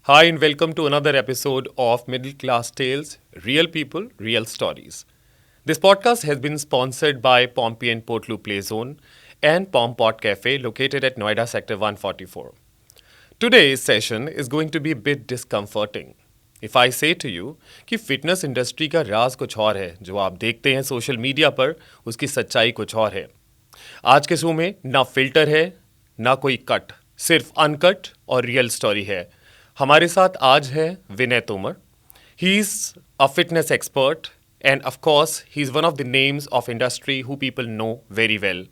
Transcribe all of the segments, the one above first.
Hi, and welcome to another episode of Middle Class Tales Real People, Real Stories. This podcast has been sponsored by Pompey and Portlu Play Zone and Pom Pot Cafe located at Noida Sector 144. Today's session is going to be a bit discomforting. If I say to you कि fitness industry का राज कुछ और है जो आप देखते हैं social media पर उसकी सच्चाई कुछ और है। आज के शो में ना फिल्टर है ना कोई कट, सिर्फ अनकट और रियल स्टोरी है। हमारे साथ आज है Vinay Tomar. He is a fitness expert and of course he's one of the names of industry who people know very well.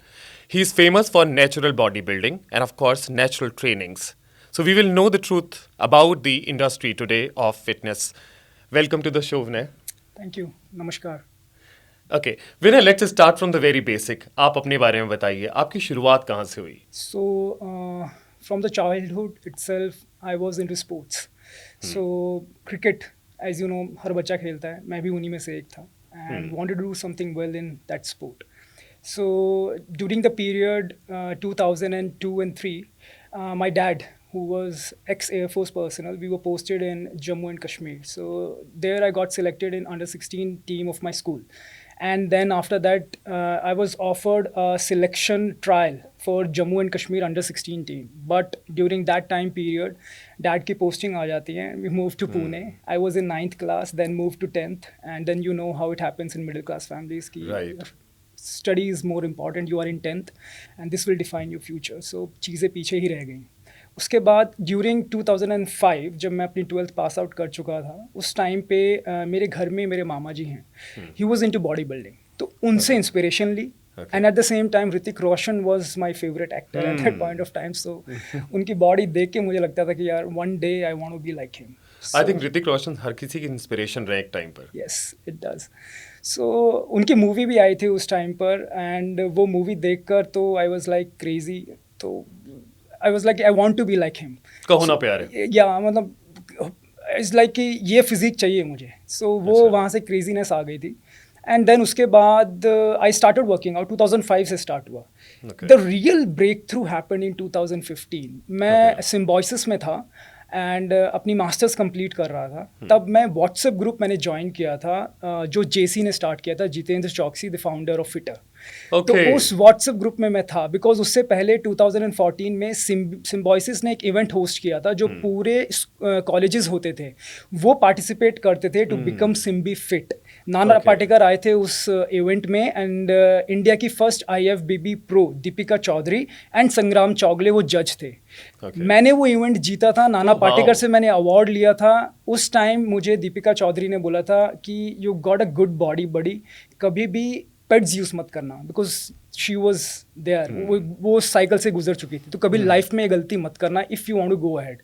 He is famous for natural bodybuilding and of course natural trainings. So we will know the truth about the industry today of fitness. Welcome to the show, Vinay. Thank you नमस्कार Okay, Vinay, let's start from the very basic. आप अपने बारे में बताइए, आपकी शुरुआत कहाँ से हुई? So from the childhood itself I was into sports so cricket as you know हर बच्चा खेलता है मैं भी उन्हीं में से एक था and wanted to do something well in that sport so during the period 2002 and 3 my dad who was ex-Air Force personnel, we were posted in Jammu and Kashmir. So there I got selected in under 16 team of my school. And then after that, I was offered a selection trial for Jammu and Kashmir under 16 team. But during that time period, dad की posting आ जाती है. We moved to Pune. I was in 9th class, then moved to 10th. And then you know how it happens in middle class families. Ki Right. Study is more important. You are in 10th. And this will define your future. So चीज़ें पीछे ही रह गई. उसके बाद during 2005 जब मैं अपनी 12th pass out कर चुका था उस टाइम पे मेरे घर में मेरे मामा जी हैं he was into body building तो उनसे इंस्पिरेशन ली and at the same time Hrithik Roshan was my favourite actor at that point of time so उनकी बॉडी देख के मुझे लगता था कि यार one day I want to be like him I think Hrithik Roshan हर किसी की इंस्पिरेशन रहे एक टाइम पर। यस इट डज सो उनकी मूवी भी आई थी उस टाइम पर एंड वो मूवी देखकर तो आई वाज लाइक क्रेजी तो I was like, I want to be like him. कहो ना प्यार है। या मतलब इट्स लाइक कि ये फिजिक चाहिए मुझे सो वो वहाँ से क्रेजीनेस आ गई थी एंड देन उसके बाद आई स्टार्टेड वर्किंग आउट 2005 से स्टार्ट हुआ the real breakthrough happen in 2015 मैं सिम्बॉयसिस में था एंड अपनी मास्टर्स कंप्लीट कर रहा था तब मैं व्हाट्सएप ग्रुप मैंने ज्वाइन किया था जो जेसी ने स्टार्ट किया था जितेंद्र चौकसी द फाउंडर ऑफ फिटर तो उस व्हाट्सएप ग्रुप में मैं था बिकॉज उससे पहले 2014 में सिम्बॉयसिस ने एक इवेंट होस्ट किया था जो पूरे कॉलेजेस होते थे वो पार्टिसिपेट करते थे to become सिम्बी fit Nana Patekar आए थे उस इवेंट में एंड इंडिया की first IFBB pro Deepika Chaudhary and Sangram Chougule वो जज थे मैंने वो इवेंट जीता था नाना पाटेकर से मैंने अवार्ड लिया था उस टाइम मुझे दीपिका चौधरी ने बोला था कि you got a good body buddy कभी भी पेड्स यूज़ मत करना बिकॉज शी वॉज देयर वो साइकिल से गुजर चुकी थी तो कभी लाइफ में गलती मत करना if you want to go ahead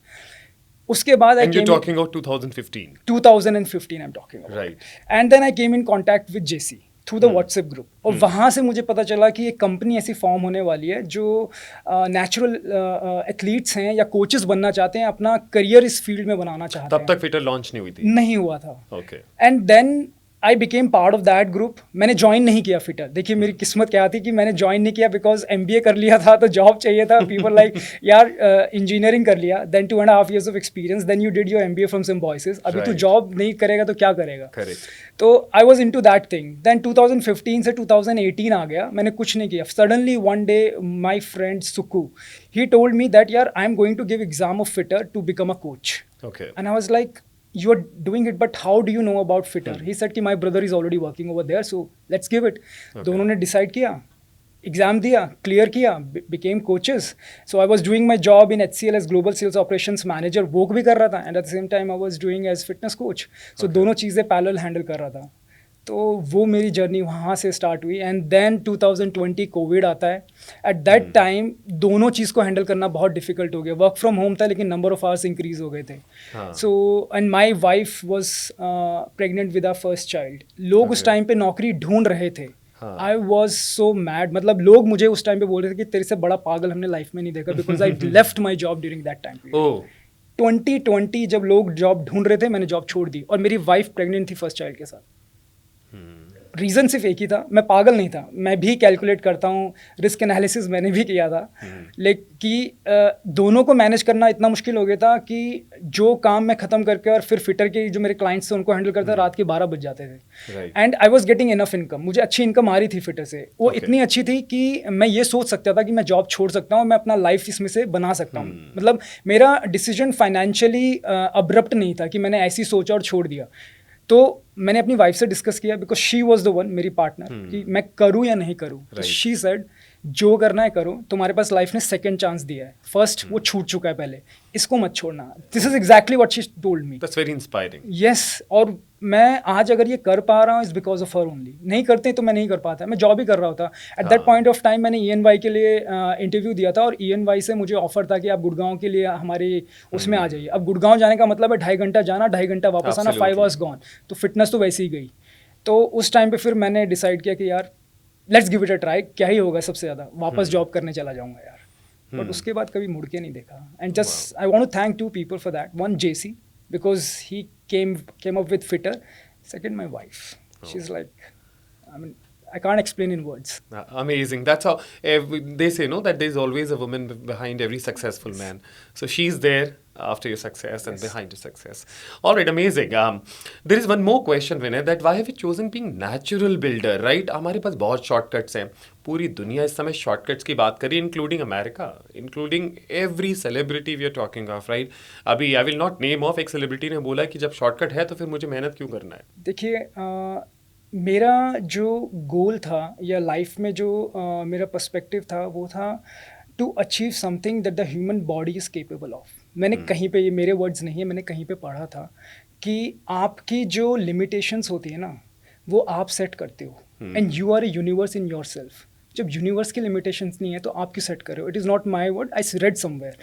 उसके बाद I came talking about 2015 I am talking right and then I came in contact with JC through the WhatsApp group और वहाँ से मुझे पता चला कि एक कंपनी ऐसी फॉर्म होने वाली है जो नेचुरल एथलीट्स हैं या कोचेस बनना चाहते हैं अपना करियर इस फील्ड में बनाना चाहते हैं तब तक फिटर लॉन्च नहीं हुई थी नहीं हुआ था okay and then I became part of that group मैंने ज्वाइन नहीं किया फिटर देखिए मेरी किस्मत क्या थी कि मैंने ज्वाइन नहीं किया बिकॉज MBA कर लिया था तो जॉब चाहिए था पीपल लाइक यार इंजीनियरिंग कर लिया then 2.5 years of experience then you did your MBA from Symbiosis अभी तू जॉब नहीं करेगा तो क्या करेगा तो I was into that thing then 2015 से 2018 आ गया मैंने कुछ नहीं किया suddenly one day my friend Suku he told me that यार I am going to give exam of fitter to become a coach and I was like you are doing it but how do you know about fitter he said कि my brother is already working over there so let's give it दोनों ने decide किया exam दिया clear किया became coaches so I was doing my job in HCL as global sales operations manager work भी कर रहा था and at the same time I was doing as fitness coach so दोनों चीज़ें parallel handle कर रहा था तो वो मेरी जर्नी वहाँ से स्टार्ट हुई एंड देन 2020 कोविड आता है एट दैट टाइम दोनों चीज़ को हैंडल करना बहुत डिफिकल्ट हो गया वर्क फ्रॉम होम था लेकिन नंबर ऑफ आवर्स इंक्रीज हो गए थे so and my wife was pregnant with our first child लोग उस टाइम पे नौकरी ढूंढ रहे थे आई वॉज सो मैड मतलब लोग मुझे उस टाइम पे बोल रहे थे कि तेरे से बड़ा पागल हमने लाइफ में नहीं देखा because I left my job during that time 2020 जब लोग जॉब ढूंढ रहे थे मैंने जॉब छोड़ दी और मेरी वाइफ प्रेगनेंट थी फर्स्ट चाइल्ड के साथ रीज़न सिर्फ एक ही था, मैं पागल नहीं था, मैं भी कैलकुलेट करता हूँ, रिस्क एनालिसिस मैंने भी किया था, लेकिन दोनों को मैनेज करना इतना मुश्किल हो गया था कि जो काम मैं ख़त्म करके और फिर फिटर के जो मेरे क्लाइंट्स थे उनको हैंडल करता रात के 12 बज जाते थे, and I was getting enough income, मुझे अच्छी इनकम आ रही थी फिटर से, वो इतनी अच्छी थी कि मैं ये सोच सकता था कि मैं जॉब छोड़ सकता हूँ, मैं अपना लाइफ इसमें से बना सकता हूँ, मतलब मेरा डिसीजन फाइनेंशियली अब्रप्ट नहीं था कि मैंने ऐसी सोचा और छोड़ दिया। तो मैंने अपनी वाइफ से डिस्कस किया, because she was the one, मेरी पार्टनर, कि मैं करूँ या नहीं करूँ। तो शी सेड जो करना है करो, तुम्हारे पास लाइफ ने सेकंड चांस दिया है, फर्स्ट वो छूट चुका है पहले, इसको मत छोड़ना। This is exactly what she told me. That's very inspiring. Yes, और मैं आज अगर ये कर पा रहा हूँ is because of her only. नहीं करते तो मैं नहीं कर पाता। मैं जॉब ही कर रहा होता eight that point of time. मैंने ENY के लिए इंटरव्यू दिया था और ENY से मुझे ऑफर था कि आप गुड़गांव के लिए हमारे उसमें आ जाइए। अब गुड़गांव जाने का मतलब है 2.5 घंटा जाना, 2.5 घंटा वापस आना, 5 hours गॉन। तो फिटनेस तो वैसे ही गई। तो उस टाइम पे फिर मैंने डिसाइड किया कि यार let's give it a try, क्या ही होगा सबसे ज़्यादा, वापस जॉब करने चला जाऊँगा यार। बट उसके बाद कभी मुड़ के नहीं देखा। And just I want to thank 2 people for that. One JC, because he came up with fitter. Second, my wife. She's like, I mean, I can't explain in words. Amazing. That's how they say, no, that there's always a woman behind every successful man. So she's there after your success and behind your success. All right, amazing. There is one more question, Vinay, that why have you chosen being natural builder, right? हमारे पास बहुत shortcuts हैं. पूरी दुनिया इस समय shortcuts की बात करी, including America, including every celebrity we are talking of, right? अभी I will not name off, एक celebrity ने बोला कि जब shortcut है तो फिर मुझे मेहनत क्यों करना है? देखिए, मेरा जो गोल था या लाइफ में जो मेरा पर्सपेक्टिव था वो था to achieve something that the human body is capable of. मैंने कहीं पे, ये मेरे वर्ड्स नहीं है, मैंने कहीं पे पढ़ा था कि आपकी जो लिमिटेशंस होती है ना वो आप सेट करते हो, and you are a universe in yourself. जब यूनिवर्स की लिमिटेशंस नहीं है तो आप क्यों सेट कर रहे हो? It is not my word, I read somewhere,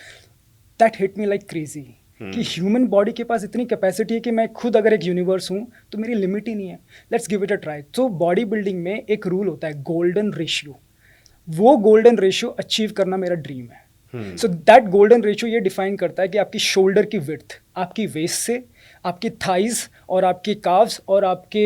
that hit me like crazy कि ह्यूमन बॉडी के पास इतनी कैपेसिटी है कि मैं खुद अगर एक यूनिवर्स हूँ तो मेरी लिमिट ही नहीं है। Let's give it a try. तो बॉडी बिल्डिंग में एक रूल होता है, गोल्डन रेशियो। वो गोल्डन रेशियो अचीव करना मेरा ड्रीम है। सो दैट गोल्डन रेशियो ये डिफाइन करता है कि आपकी शोल्डर की विड्थ, आपकी वेस्ट से आपकी थाइज और आपके काव्स और आपके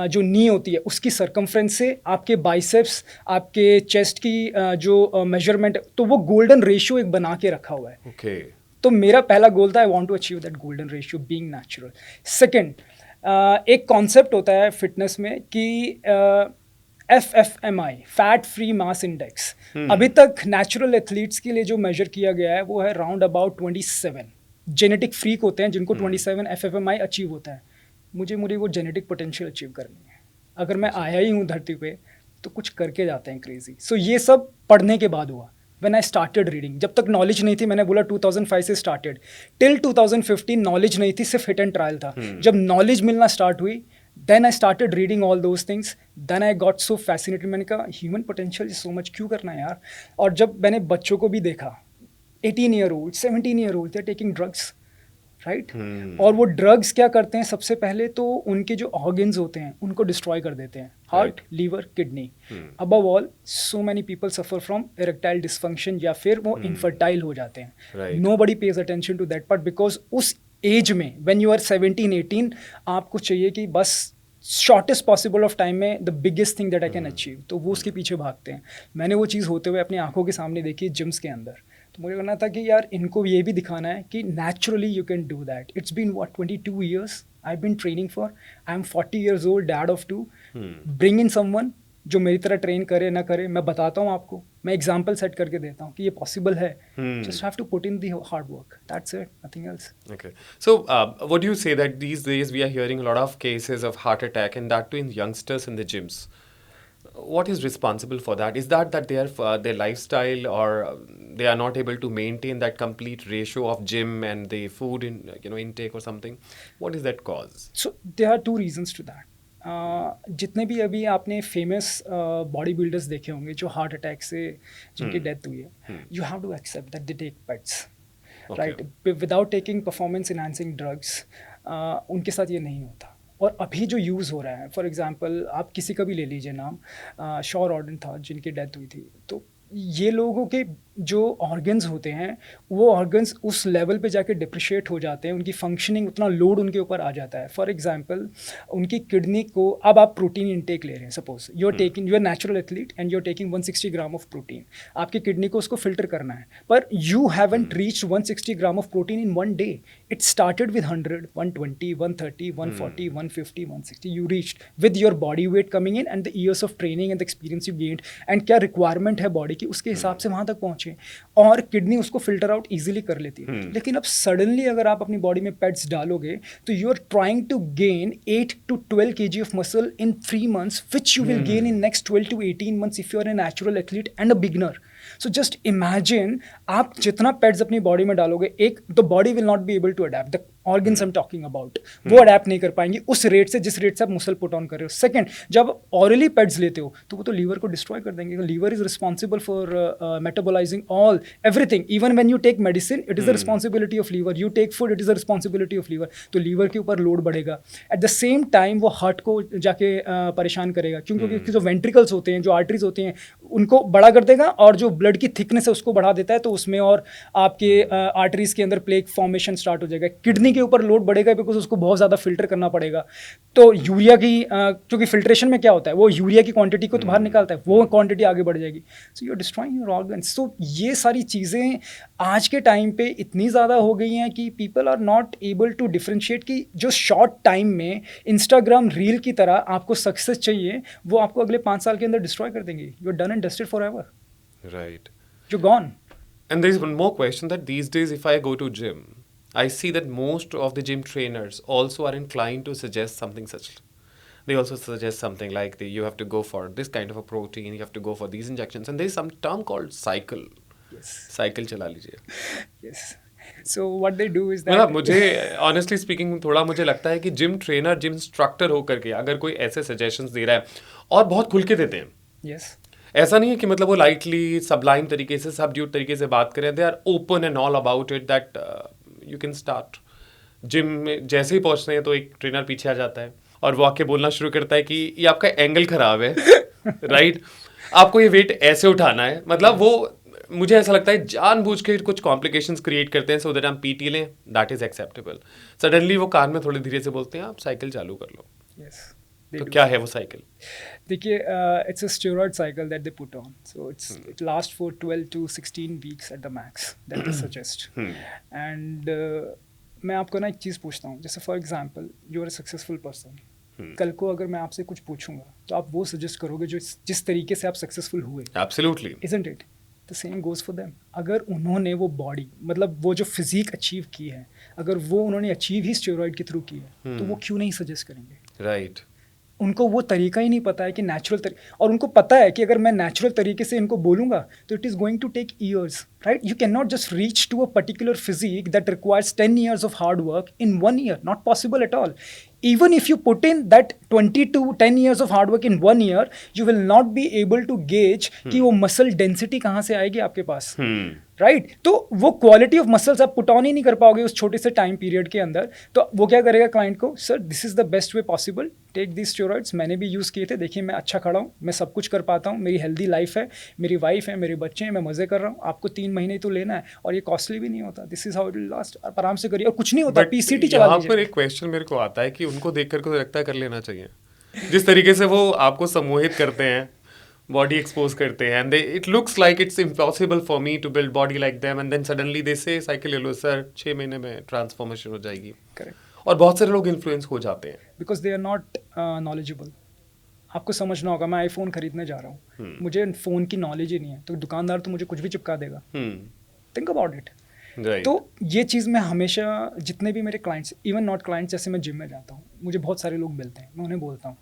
जो नी होती है उसकी सरकमफ्रेंस से आपके बाइसेप्स, आपके चेस्ट की जो मेजरमेंट, तो वो गोल्डन रेशियो एक बना के रखा हुआ है। Okay. तो मेरा पहला गोल था, I want to achieve that golden ratio being natural. Second, एक कॉन्सेप्ट होता है फिटनेस में कि FFMI, fat free mass index. अभी तक नेचुरल एथलीट्स के लिए जो मेजर किया गया है वो है राउंड अबाउट 27। जेनेटिक फ्रीक होते हैं जिनको 27 FFMI अचीव होता है। मुझे वो जेनेटिक पोटेंशियल अचीव करनी है। अगर मैं आया ही हूँ धरती पे तो कुछ करके जाते हैं क्रेजी। सो ये सब पढ़ने के बाद हुआ। When I started reading, जब तक नॉलेज नहीं थी, मैंने बोला 2005 से स्टार्टेड, टिल 2015 नॉलेज नहीं थी, सिर्फ हिट एंड ट्रायल था। जब नॉलेज मिलना स्टार्ट हुई, then I started reading all those things, then I got so fascinated. मैंने कहा human potential is so much, क्यों करना है यार। और जब मैंने बच्चों को भी देखा, 18 year old, 17 year old, they are taking drugs, right. और वो ड्रग्स क्या करते हैं, सबसे पहले तो उनके जो ऑर्गन्स होते हैं उनको डिस्ट्रॉय कर देते हैं, heart, liver, kidney. Above all, so many people suffer from erectile dysfunction, या फिर वो इनफर्टाइल हो जाते हैं। Nobody pays attention to that part, because उस एज में व्हेन यू आर 17-18 आपको चाहिए कि बस शॉर्टेस्ट पॉसिबल ऑफ टाइम में the biggest thing that I can achieve, तो वो उसके पीछे भागते हैं। मैंने वो चीज़ होते हुए अपनी आंखों के सामने देखी जिम्स के अंदर। तो मुझे करना था कि यार इनको ये भी दिखाना है कि naturally you can do that. It's been what 22 years I been training for. I am 40 years old, dad of 2। Bring in someone जो मेरी तरह ट्रेन करे ना करे, मैं बताता हूँ आपको, मैं एग्जाम्पल सेट करके देता हूँ कि ये पॉसिबल है। Just have to put in the hard work, that's it, nothing else. Okay. So, what do you say that these days we are hearing a lot of cases of heart attack, and that too in youngsters in the gyms? What is responsible for that? Is that they are their lifestyle, or they are not able to maintain that complete ratio of gym and the food in intake or something? What is that cause? So there are 2 reasons to that. जितने भी अभी आपने famous body builders देखे होंगे जो heart attack से जिनकी death हुई है, you have to accept that they take PEDs, right, without taking performance enhancing drugs. उनके साथ ये नहीं होता। और अभी जो यूज़ हो रहा है, फॉर एग्जांपल आप किसी का भी ले लीजिए नाम, शॉर ऑर्डन था जिनकी डेथ हुई थी, तो ये लोगों के जो ऑर्गन्स होते हैं वो ऑर्गन्स उस लेवल पे जाके डिप्रिशिएट हो जाते हैं, उनकी फंक्शनिंग, उतना लोड उनके ऊपर आ जाता है. फॉर एग्जांपल उनकी किडनी को, अब आप प्रोटीन इनटेक ले रहे हैं, suppose you are taking, you are natural athlete and you are taking 160 gram of protein. आपकी किडनी को उसको फिल्टर करना है, पर you haven't reached 160 gram of protein in one day. It started with 100, 120, 130, 140, 150, 160. You reached with your body weight coming in and the years of training and the experience you gained and क्या requirement है body की, उसके हिसाब से वहाँ तक पहुँचे और किडनी उसको फिल्टर आउट ईजिली कर लेती है. लेकिन अब सडनली अगर आप अपनी बॉडी में पेट्स डालोगे तो you are trying to gain 8 to 12 kg of muscle in 3 months, which you will gain in next 12 to 18 months if you are a natural athlete and a beginner. So just imagine, आप जितना pets अपनी body में डालोगे, एक तो body will not be able to adapt, the organs I am talking about, वो adapt नहीं कर पाएंगे उस रेट से जिस रेट से आप मसल पुट ऑन कर रहे हो. सेकंड, जब ऑरली पेट्स लेते हो तो वो तो लीवर को डिस्ट्रॉय कर देंगे. Liver is responsible for metabolising all everything. Even when you take medicine it is the responsibility of liver, you take food it is the responsibility of liver. तो liver के ऊपर लोड बढ़ेगा. At the same time वो heart को जाके परेशान करेगा, क्योंकि जो वेंट्रिकल्स होते हैं, जो आर्टरीज होते हैं, उनको बड़ा कर देगा और जो ब्लड की थिकनेस है उसको बढ़ा देता है. तो उसमें और आपके आर्टरीज के अंदर प्लेक फॉर्मेशन स्टार्ट हो जाएगा. किडनी के ऊपर लोड बढ़ेगा बिकॉज उसको बहुत ज़्यादा फिल्टर करना पड़ेगा. तो यूरिया की, क्योंकि फिल्ट्रेशन में क्या होता है, वो यूरिया की क्वांटिटी को तो बाहर निकालता है, वो क्वांटिटी आगे बढ़ जाएगी. So you are destroying your organs. सो ये सारी चीज़ें आज के टाइम पे इतनी ज़्यादा हो गई हैं कि people are not able to differentiate कि जो शॉर्ट टाइम में इंस्टाग्राम रील की तरह आपको सक्सेस चाहिए, वो आपको अगले 5 साल के अंदर डिस्ट्रॉय कर देंगे. You are done and dusted forever. Right. You're gone. And there is one more question, that these days if I go to gym, I see that most of the gym trainers also are inclined to suggest something such. They also suggest something like you have to go for this kind of a protein, you have to go for these injections, and there is some term called cycle. Yes. Cycle चला लीजिए. Yes. So what they do is that, मतलब मुझे honestly speaking थोड़ा मुझे लगता है कि gym trainer, gym instructor होकर के अगर कोई ऐसे सजेशंस दे रहा है और बहुत खुल के देते हैं, yes, ऐसा नहीं है कि मतलब वो लाइटली सबलाइम तरीके से, सबड्यूट तरीके से बात करें. They are open and all about it that you can start. Gym में जैसे ही पहुंचते हैं तो एक ट्रेनर पीछे आ जाता है और वो आके बोलना शुरू करता है कि ये आपका एंगल खराब है, राइट, आपको ये वेट ऐसे उठाना है. मतलब वो, मुझे ऐसा लगता है जानबूझ के कुछ कॉम्प्लिकेशंस क्रिएट करते हैं सो दैट हम पीटी लें, दैट इज एक्सेप्टेबल. सडनली वो कान में थोड़ी धीरे से बोलते हैं आप साइकिल चालू कर लो. yes. तो क्या है वो साइकिल? देखिए, it's a steroid cycle that they put on, so it last for 12 to 16 weeks at the max that they suggest. And मैं आपको ना एक चीज़ पूछता हूँ, जैसे for example you are a successful person. कल को अगर मैं आपसे कुछ पूछूंगा तो आप वो सजेस्ट करोगे जो जिस तरीके से आप सक्सेसफुल हुए. Absolutely. Isn't it? The same goes for them. अगर उन्होंने वो बॉडी, मतलब वो जो फिजिक अचीव की है, अगर वो उन्होंने अचीव ही स्टेरॉइड के थ्रू की है, तो वो क्यों नहीं सजेस्ट करेंगे? राइट. उनको वो तरीका ही नहीं पता है कि नेचुरल और उनको पता है कि अगर मैं नेचुरल तरीके से इनको बोलूँगा तो it is going to take years, right. You can not just reach to a particular physique that requires 10 years of hard work in 1 year. Not possible at all. Even if you put in that 20 to 10 years of hard work in 1 year, you will not be able to gauge कि वो muscle density कहाँ से आएगी आपके पास, right. तो वो quality of muscles आप put on ही नहीं कर पाओगे उस छोटे से टाइम पीरियड के अंदर. तो वो क्या करेगा क्लाइंट को, sir this is the best way possible, take this steroids. मैंने भी यूज़ किए थे, देखिए मैं अच्छा खड़ा हूँ, मैं सब कुछ कर पाता हूँ, मेरी हेल्दी लाइफ है, मेरी वाइफ है, मेरे बच्चे हैं, मैं मज़े कर रहा हूँ. आपको 3 महीने तो लेना है और ये कॉस्टली भी नहीं होता. This is how it will last. आप आराम से करिए और कुछ नहीं होता. पीसीटी चला लीजिए. यहाँ पर एक क्वेश्चन मेरे को आता है कि उनको देख कर लगता है कर लेना चाहिए. जिस तरीके से वो आपको सम्मोहित करते हैं, बॉडी एक्सपोज करते हैं, and it looks like it's impossible for me to build body like them, and then suddenly they say cycle ले लो सर, 6 महीने में ट्रांसफॉर्मेशन हो जाएगी. करेक्ट. और बहुत सारे लोग इन्फ्लुएंस हो जाते हैं because they are not knowledgeable. आपको समझना होगा, मैं आईफोन खरीदने जा रहा हूँ, मुझे फ़ोन की नॉलेज ही नहीं है, तो दुकानदार तो मुझे कुछ भी चिपका देगा. Think about it. तो ये चीज़ मैं हमेशा, जितने भी मेरे क्लाइंट्स, इवन नॉट क्लाइंट्स, जैसे मैं जिम में जाता हूँ, मुझे बहुत सारे लोग मिलते हैं, मैं उन्हें बोलता हूँ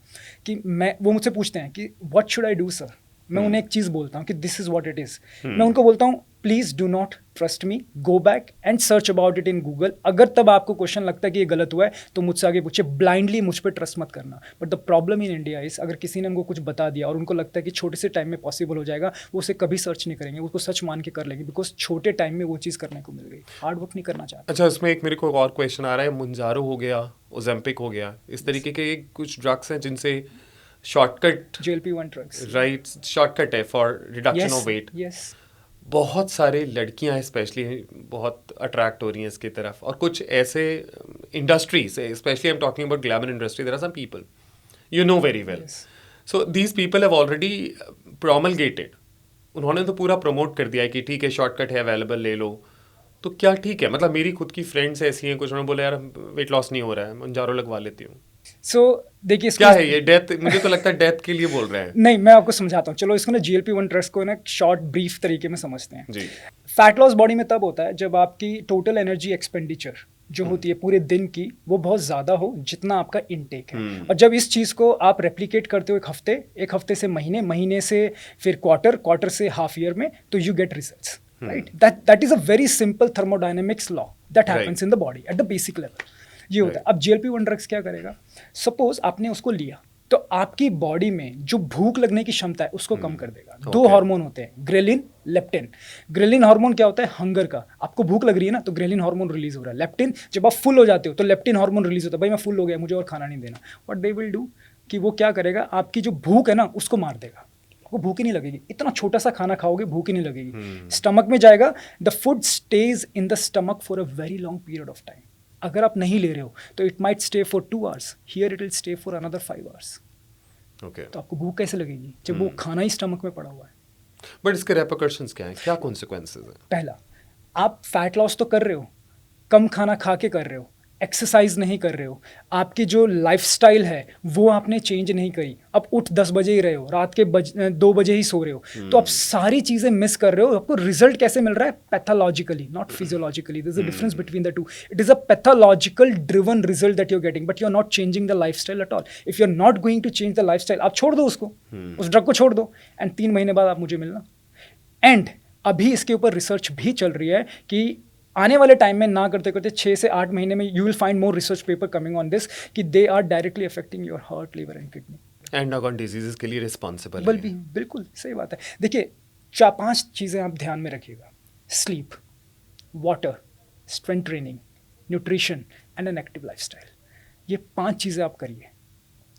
कि वो मुझसे पूछते हैं कि what should I do sir. मैं उन्हें एक चीज़ बोलता हूँ कि this is what it is. मैं उनको बोलता हूँ please do not trust me, go back and search about it in Google. अगर तब आपको क्वेश्चन लगता है कि ये गलत हुआ है तो मुझसे आगे पूछे, ब्लाइंडली मुझ पर ट्रस्ट मत करना. But the problem in India is, अगर किसी ने उनको कुछ बता दिया और उनको लगता है कि छोटे से टाइम में पॉसिबल हो जाएगा, वो उसे कभी सर्च नहीं करेंगे, उसको सच मान के कर लेंगे, बिकॉज छोटे टाइम में वो चीज़ करने को मिल गई, हार्ड वर्क नहीं करना चाहते. अच्छा, इसमें एक मेरे को और क्वेश्चन आ रहा है. मुंजारो हो गया, ओजेम्पिक हो गया, इस तरीके के कुछ ड्रग्स हैं जिनसे shortcut, GLP-1 drugs, right, shortcut है for reduction of weight. Yes. बहुत सारे लड़कियां स्पेशली बहुत अट्रैक्ट हो रही हैं इसकी तरफ, और कुछ ऐसे industries, specially I am talking about glamour industry, there are some people you know very well, so these people have already promulgated, उन्होंने तो पूरा प्रमोट कर दिया है कि ठीक है शॉर्टकट है अवेलेबल, ले लो। तो क्या ठीक है? मतलब मेरी खुद की फ्रेंड्स ऐसी हैं, कुछ उन्होंने बोला यार वेट लॉस नहीं हो रहा है, मंजारो लगवा लेती हूँ। सो देखिए क्या है ये डेथ? मुझे तो लगता है डेथ के लिए बोल रहे हैं। नहीं, मैं आपको समझाता हूँ। चलो इसको ना GLP-1 ड्रग्स को ना शॉर्ट ब्रीफ तरीके में समझते हैं। जी। फैट लॉस बॉडी में तब होता है जब आपकी टोटल एनर्जी एक्सपेंडिचर जो होती है पूरे दिन की, वो बहुत ज़्यादा हो जितना आपका इनटेक है। और जब इस चीज़ को आप रेप्लिकेट करते हो एक हफ्ते से महीने, महीने से फिर क्वार्टर से हाफ ईयर में, तो you get results, right? That is a very simple thermodynamics law that happens in the body at the basic level. ये होता है। अब GLP-1 ड्रग्स क्या करेगा? सपोज आपने उसको लिया तो आपकी बॉडी में जो भूख लगने की क्षमता है उसको कम कर देगा। दो हार्मोन होते हैं, ग्रेलिन, लेप्टिन। ग्रेलिन हार्मोन क्या होता है? हंगर का। आपको भूख लग रही है ना, तो ग्रेलिन हार्मोन रिलीज हो रहा है। लेप्टिन, जब आप फुल हो जाते हो तो लेप्टिन हार्मोन रिलीज होता है, भाई मैं फुल हो गया, मुझे और खाना नहीं देना। व्हाट दे विल डू कि वो क्या करेगा, आपकी जो भूख है ना उसको मार देगा। वो भूख ही नहीं लगेगी। इतना छोटा सा खाना खाओगे, भूख ही नहीं लगेगी। स्टमक में जाएगा, the food stage in the stomach for a very long period of time. अगर आप नहीं ले रहे हो तो it might stay for 2 hours, here it will stay for another 5 hours। Okay. तो आपको भूख कैसे लगेगी जब वो खाना ही स्टमक में पड़ा हुआ है? बट इसके रेपरकशंस क्या हैं? क्या कॉन्सिक्वेंसेस हैं? पहला, आप फैट लॉस तो कर रहे हो, कम खाना खा के कर रहे हो, एक्सरसाइज नहीं कर रहे हो, आपकी जो लाइफस्टाइल है वो आपने चेंज नहीं करी। अब उठ 10 बजे ही रहे हो, रात के 2 बजे ही सो रहे हो, तो आप सारी चीज़ें मिस कर रहे हो। आपको रिजल्ट कैसे मिल रहा है? Pathologically, not physiologically. There is a difference between the two. It is a pathological driven result that you are getting, but you are not changing the lifestyle at all. If you are not going to change the lifestyle, आप छोड़ दो उसको, उस drug को छोड़ दो, and 3 महीने बाद आप मुझे मिलना। एंड अभी इसके ऊपर रिसर्च भी चल रही है कि आने वाले टाइम में ना करते करते 6 से 8 महीने में you will find more research paper coming on this कि they are directly affecting your heart, liver and kidney and organ diseases के लिए रिस्पॉन्सिबल बल भी। बिल्कुल सही बात है। देखिए 4-5 चीज़ें आप ध्यान में रखिएगा: sleep, water, strength training, nutrition and an active lifestyle. ये 5 चीज़ें आप करिए,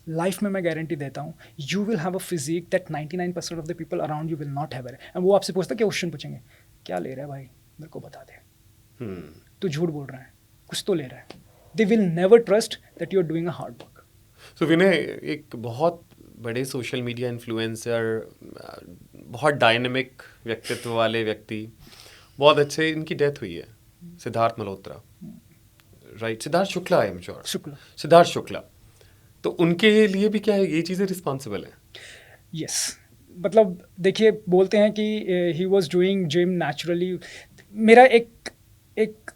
लाइफ में मैं गारंटी देता हूँ you will have a physique that 99% of the people around you will not have it. And वो आपसे पूछता क्या क्वेश्चन पूछेंगे, क्या ले रहा है भाई, मेरे को बता दे, तो झूठ बोल रहा है, कुछ तो ले रहा है। They will never trust that you are doing a hard work. So Vinay, एक बहुत बड़े सोशल मीडिया इन्फ्लुएंसर, बहुत डायनेमिक व्यक्तित्व वाले व्यक्ति, बहुत अच्छे, इनकी डेथ हुई है, Siddharth Malhotra, right? Siddharth Shukla, I am sure, Siddharth Shukla. तो उनके लिए भी क्या है ये चीज़ें रिस्पॉन्सिबल हैं? यस, मतलब देखिए बोलते हैं कि he was doing gym naturally. मेरा एक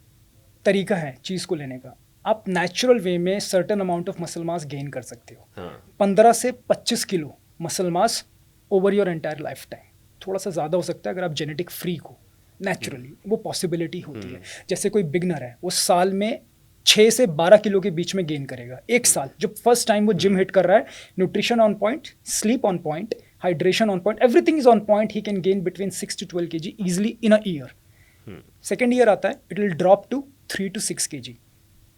तरीका है चीज़ को लेने का। आप नेचुरल वे में certain amount of muscle mass gain कर सकते हो। हाँ। 15 से 25 kilo muscle mass over your entire life time. थोड़ा सा ज़्यादा हो सकता है अगर आप जेनेटिक फ्रीक हो, नेचुरली वो पॉसिबिलिटी होती है। जैसे कोई बिगनर है, वो साल में 6 से 12 किलो के बीच में गेन करेगा एक साल, जब फर्स्ट टाइम वो जिम हिट कर रहा है। Nutrition on point, sleep on point, hydration on point, everything is on point, he can gain between 6 to 12 kg easily in a year. Second year आता है, it will drop to 3 to 6 kg.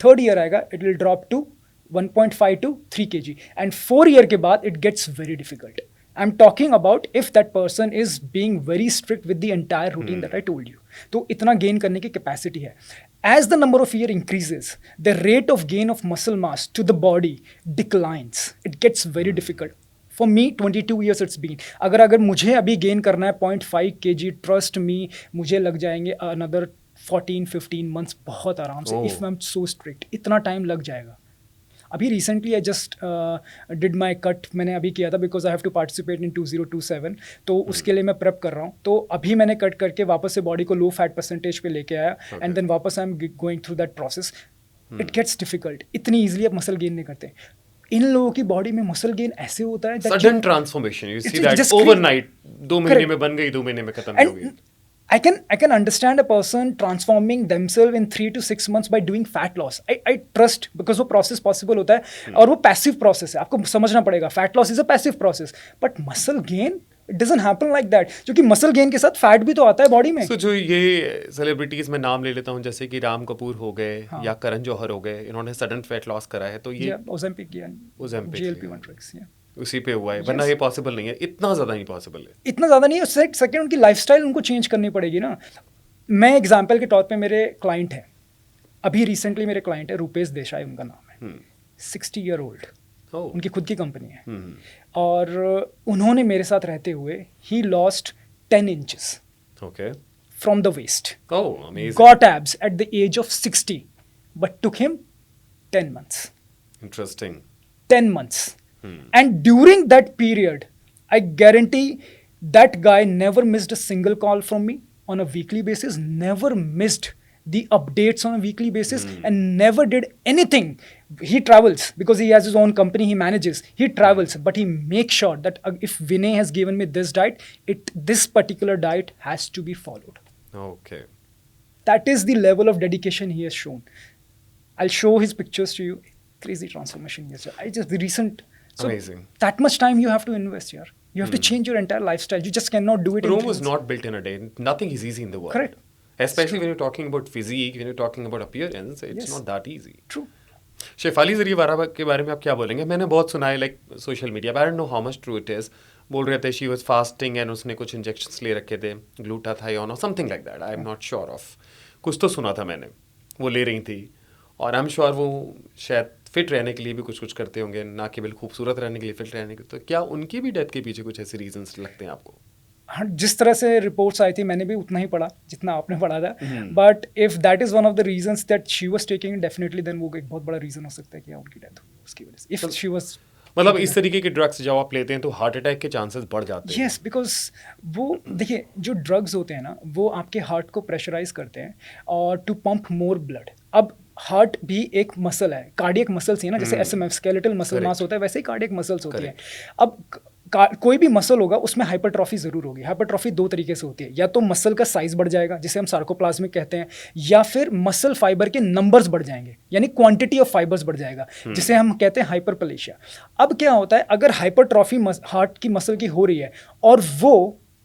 Third year आएगा, it will drop to 1.5 to 3 kg. And 4 year के बाद it gets very difficult. I am talking about if that person is being very strict with the entire routine that I told you. तो इतना gain करने की capacity है. As the number of year increases, the rate of gain of muscle mass to the body declines. It gets very difficult. For me, 22 years it's been. अगर मुझे अभी gain करना है 0.5 kg, trust me, मुझे लग जाएंगे another 14-15 months बहुत आराम से. If I'm so strict, इतना टाइम लग जाएगा. अभी recently I just did my cut, मैंने अभी किया था because I have to participate in 2027, तो उसके लिए मैं प्रेप कर रहा हूँ. तो अभी मैंने कट करके वापस से बॉडी को लो फैट परसेंटेज पे लेके आया, एंड देन वापस I am going through that process. It gets difficult. इतनी ईजिली आप मसल गेन नहीं करते. इन लोगों की बॉडी में मसल गेन ऐसे होता है sudden transformation, you see that overnight, 2 महीने में बन गई, 2 महीने में खत्म हो गई. I can understand a person transforming themselves in 3 to 6 months by doing fat loss. I trust, because वो process possible होता है और वो passive process है. आपको समझना पड़ेगा, fat loss is a passive process, but muscle gain it doesn't happen like that. क्योंकि muscle gain के साथ fat भी तो आता है बॉडी में. So जो ये सेलिब्रिटीज में नाम ले लेता हूँ, जैसे कि राम कपूर हो गए, या करण जौहर हो गए, इन्होंने सडन फैट लॉस करा है, तो ये Ozempic, GLP-1 drugs, yeah. उसी पे हुआ है, वरना ये पॉसिबल नहीं है, इतना ज़्यादा नहीं पॉसिबल है। इतना ज़्यादा नहीं है। सेकंड उनकी लाइफस्टाइल उनको चेंज करनी पड़ेगी ना। मैं एग्जांपल के तौर पे मेरे क्लाइंट हैं, अभी रिसेंटली मेरे क्लाइंट है रूपेश देसाई उनका नाम है, 60 ईयर ओल्ड, उनकी खुद की कंपनी है, और उन्होंने मेरे साथ रहते हुए he lost 10 inches okay from the waist. Oh, amazing. Got abs at the age of 60, but took him 10 months. Interesting. 10 months. And during that period, I guarantee that guy never missed a single call from me on a weekly basis, never missed the updates on a weekly basis, and never did anything. He travels because he has his own company, he manages, he travels, but he makes sure that if Vinay has given me this diet, this particular diet has to be followed. Okay. That is the level of dedication he has shown. I'll show his pictures to you. Crazy transformation he has done. The recent. So Amazing. That much time you have to invest here. You have to change your entire lifestyle. You just cannot do it. Rome was not built in a day. Nothing is easy in the world. Correct. Especially when you're talking about physique, when you're talking about appearance, it's not that easy. True. Shefali जरिए के बारे में आप क्या बोलेंगे? मैंने बहुत सुना है like social media, I don't know how much true it is. बोल रहे थे शी वाज फास्टिंग एंड उसने कुछ इंजेक्शंस ले रखे थे, ग्लूटाथायोन और something like that, I am not sure of, कुछ तो सुना था मैंने, वो ले रही थी, और आई एम श्योर वो शायद फिट रहने के लिए भी कुछ करते होंगे, ना केवल खूबसूरत रहने के लिए, फिट रहने के लिए। तो क्या उनकी भी डेथ के पीछे कुछ ऐसे रीजंस लगते हैं आपको? हाँ, जिस तरह से रिपोर्ट्स आई थी मैंने भी उतना ही पढ़ा जितना आपने पढ़ा था, but if that is one of the reasons that she was taking, definitely then वो एक बहुत बड़ा रीजन हो सकता है कि उनकी डेथ हुई उसकी वजह से। इफ शी वाज, मतलब इस तरीके के ड्रग्स जब आप लेते हैं तो हार्ट अटैक के चांसेस बढ़ जाते हैं। यस, बिकॉज वो देखिए जो ड्रग्स होते हैं ना वो आपके हार्ट को प्रेशराइज करते हैं और टू पंप मोर ब्लड। अब हार्ट भी एक मसल है, कार्डियक मसल्स ही है ना, जैसे एसएमएफ स्केलेटल मसल मास होता है, वैसे ही कार्डियक मसल्स होती है। अब कोई भी मसल होगा उसमें हाइपरट्रॉफी जरूर होगी। हाइपरट्रॉफी दो तरीके से होती है, या तो मसल का साइज बढ़ जाएगा जिसे हम सार्कोप्लाज्मिक कहते हैं, या फिर मसल फाइबर के नंबर्स बढ़ जाएंगे, यानी क्वांटिटी ऑफ फाइबर्स बढ़ जाएगा, जिसे हम कहते हैं हाइपरप्लेशिया। अब क्या होता है, अगर हाइपरट्रॉफी हार्ट की मसल की हो रही है और वो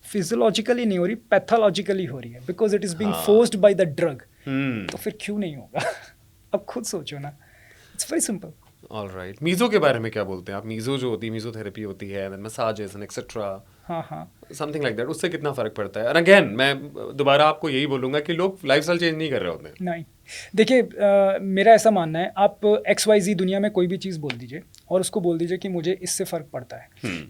फिजियोलॉजिकली नहीं हो रही, पैथोलॉजिकली हो रही है, because it is being forced by the drug, तो फिर क्यों नहीं होगा? अब खुद सोचो ना, it's very simple. Alright, meso के बारे में क्या बोलते हैं आप? मीजो जो होती है, मीजोथेरेपी होती है, then massages and et cetera, something like that, उससे कितना फर्क पड़ता है? और अगेन मैं दोबारा आपको यही बोलूंगा कि लोग लाइफस्टाइल चेंज नहीं कर रहे होते। नहीं, देखिए मेरा ऐसा मानना है, आप XYZ दुनिया में कोई भी चीज़ बोल दीजिए और उसको बोल दीजिए कि मुझे इससे फ़र्क पड़ता है,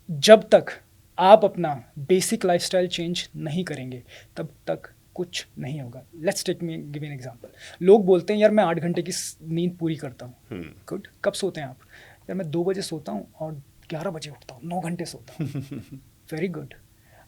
जब तक आप अपना बेसिक लाइफस्टाइल चेंज नहीं करेंगे तब तक कुछ नहीं होगा। Let's take me give an example. लोग बोलते हैं यार मैं 8 घंटे की नींद पूरी करता हूँ। गुड, कब सोते हैं आप? यार मैं 2 बजे सोता हूँ और 11 बजे उठता हूँ, 9 घंटे सोता हूँ। Very good.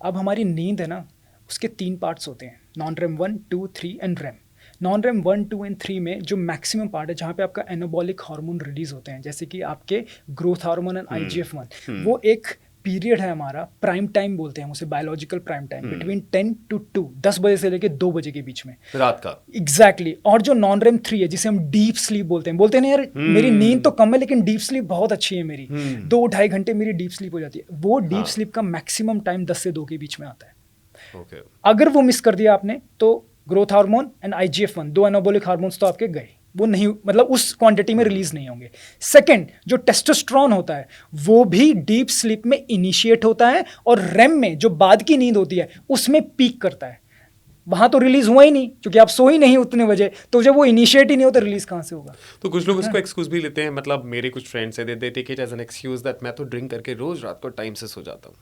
अब हमारी नींद है ना, उसके 3 पार्ट्स होते हैं, non REM 1, 2, 3 and REM. Non REM 1, 2 and 3 में जो मैक्सिमम पार्ट है, जहाँ पे आपका एनाबॉलिक हार्मोन रिलीज होते हैं, जैसे कि आपके ग्रोथ हार्मोन एंड IGF-1, वो एक पीरियड है हमारा, प्राइम टाइम बोलते हैं उसे, biological prime time, between 10 to 2, 10 बजे से लेके 2 बजे के बीच में, रात का। एग्जैक्टली। और जो नॉन रेम 3 है, जिसे हम डीप स्लीप बोलते हैं ना यार, मेरी नींद तो कम है लेकिन डीप स्लीप बहुत अच्छी है मेरी, 2-2.5 घंटे मेरी डीप स्लीप हो जाती है। वो डीप स्लीप का मैक्सिमम टाइम 10 से 2 के बीच में आता है। Okay. अगर वो मिस कर दिया आपने तो growth hormone and IGF-1, 2 anabolic hormones तो आपके गए, वो नहीं, मतलब उस क्वांटिटी में रिलीज नहीं होंगे। सेकंड, जो टेस्टोस्टेरोन होता है वो भी डीप स्लीप में इनिशिएट होता है और रेम में जो बाद की नींद होती है उसमें पीक करता है। वहां तो रिलीज हुआ ही नहीं क्योंकि आप सो ही नहीं उतने बजे, तो जब वो इनिशिएट ही नहीं हो तो रिलीज कहाँ से होगा? तो कुछ लोग इसको एक्सक्यूज भी लेते हैं, मतलब मेरे कुछ फ्रेंड्स है, they take it as an excuse that मैं तो ड्रिंक करके रोज रात को टाइम से सो जाता हूँ।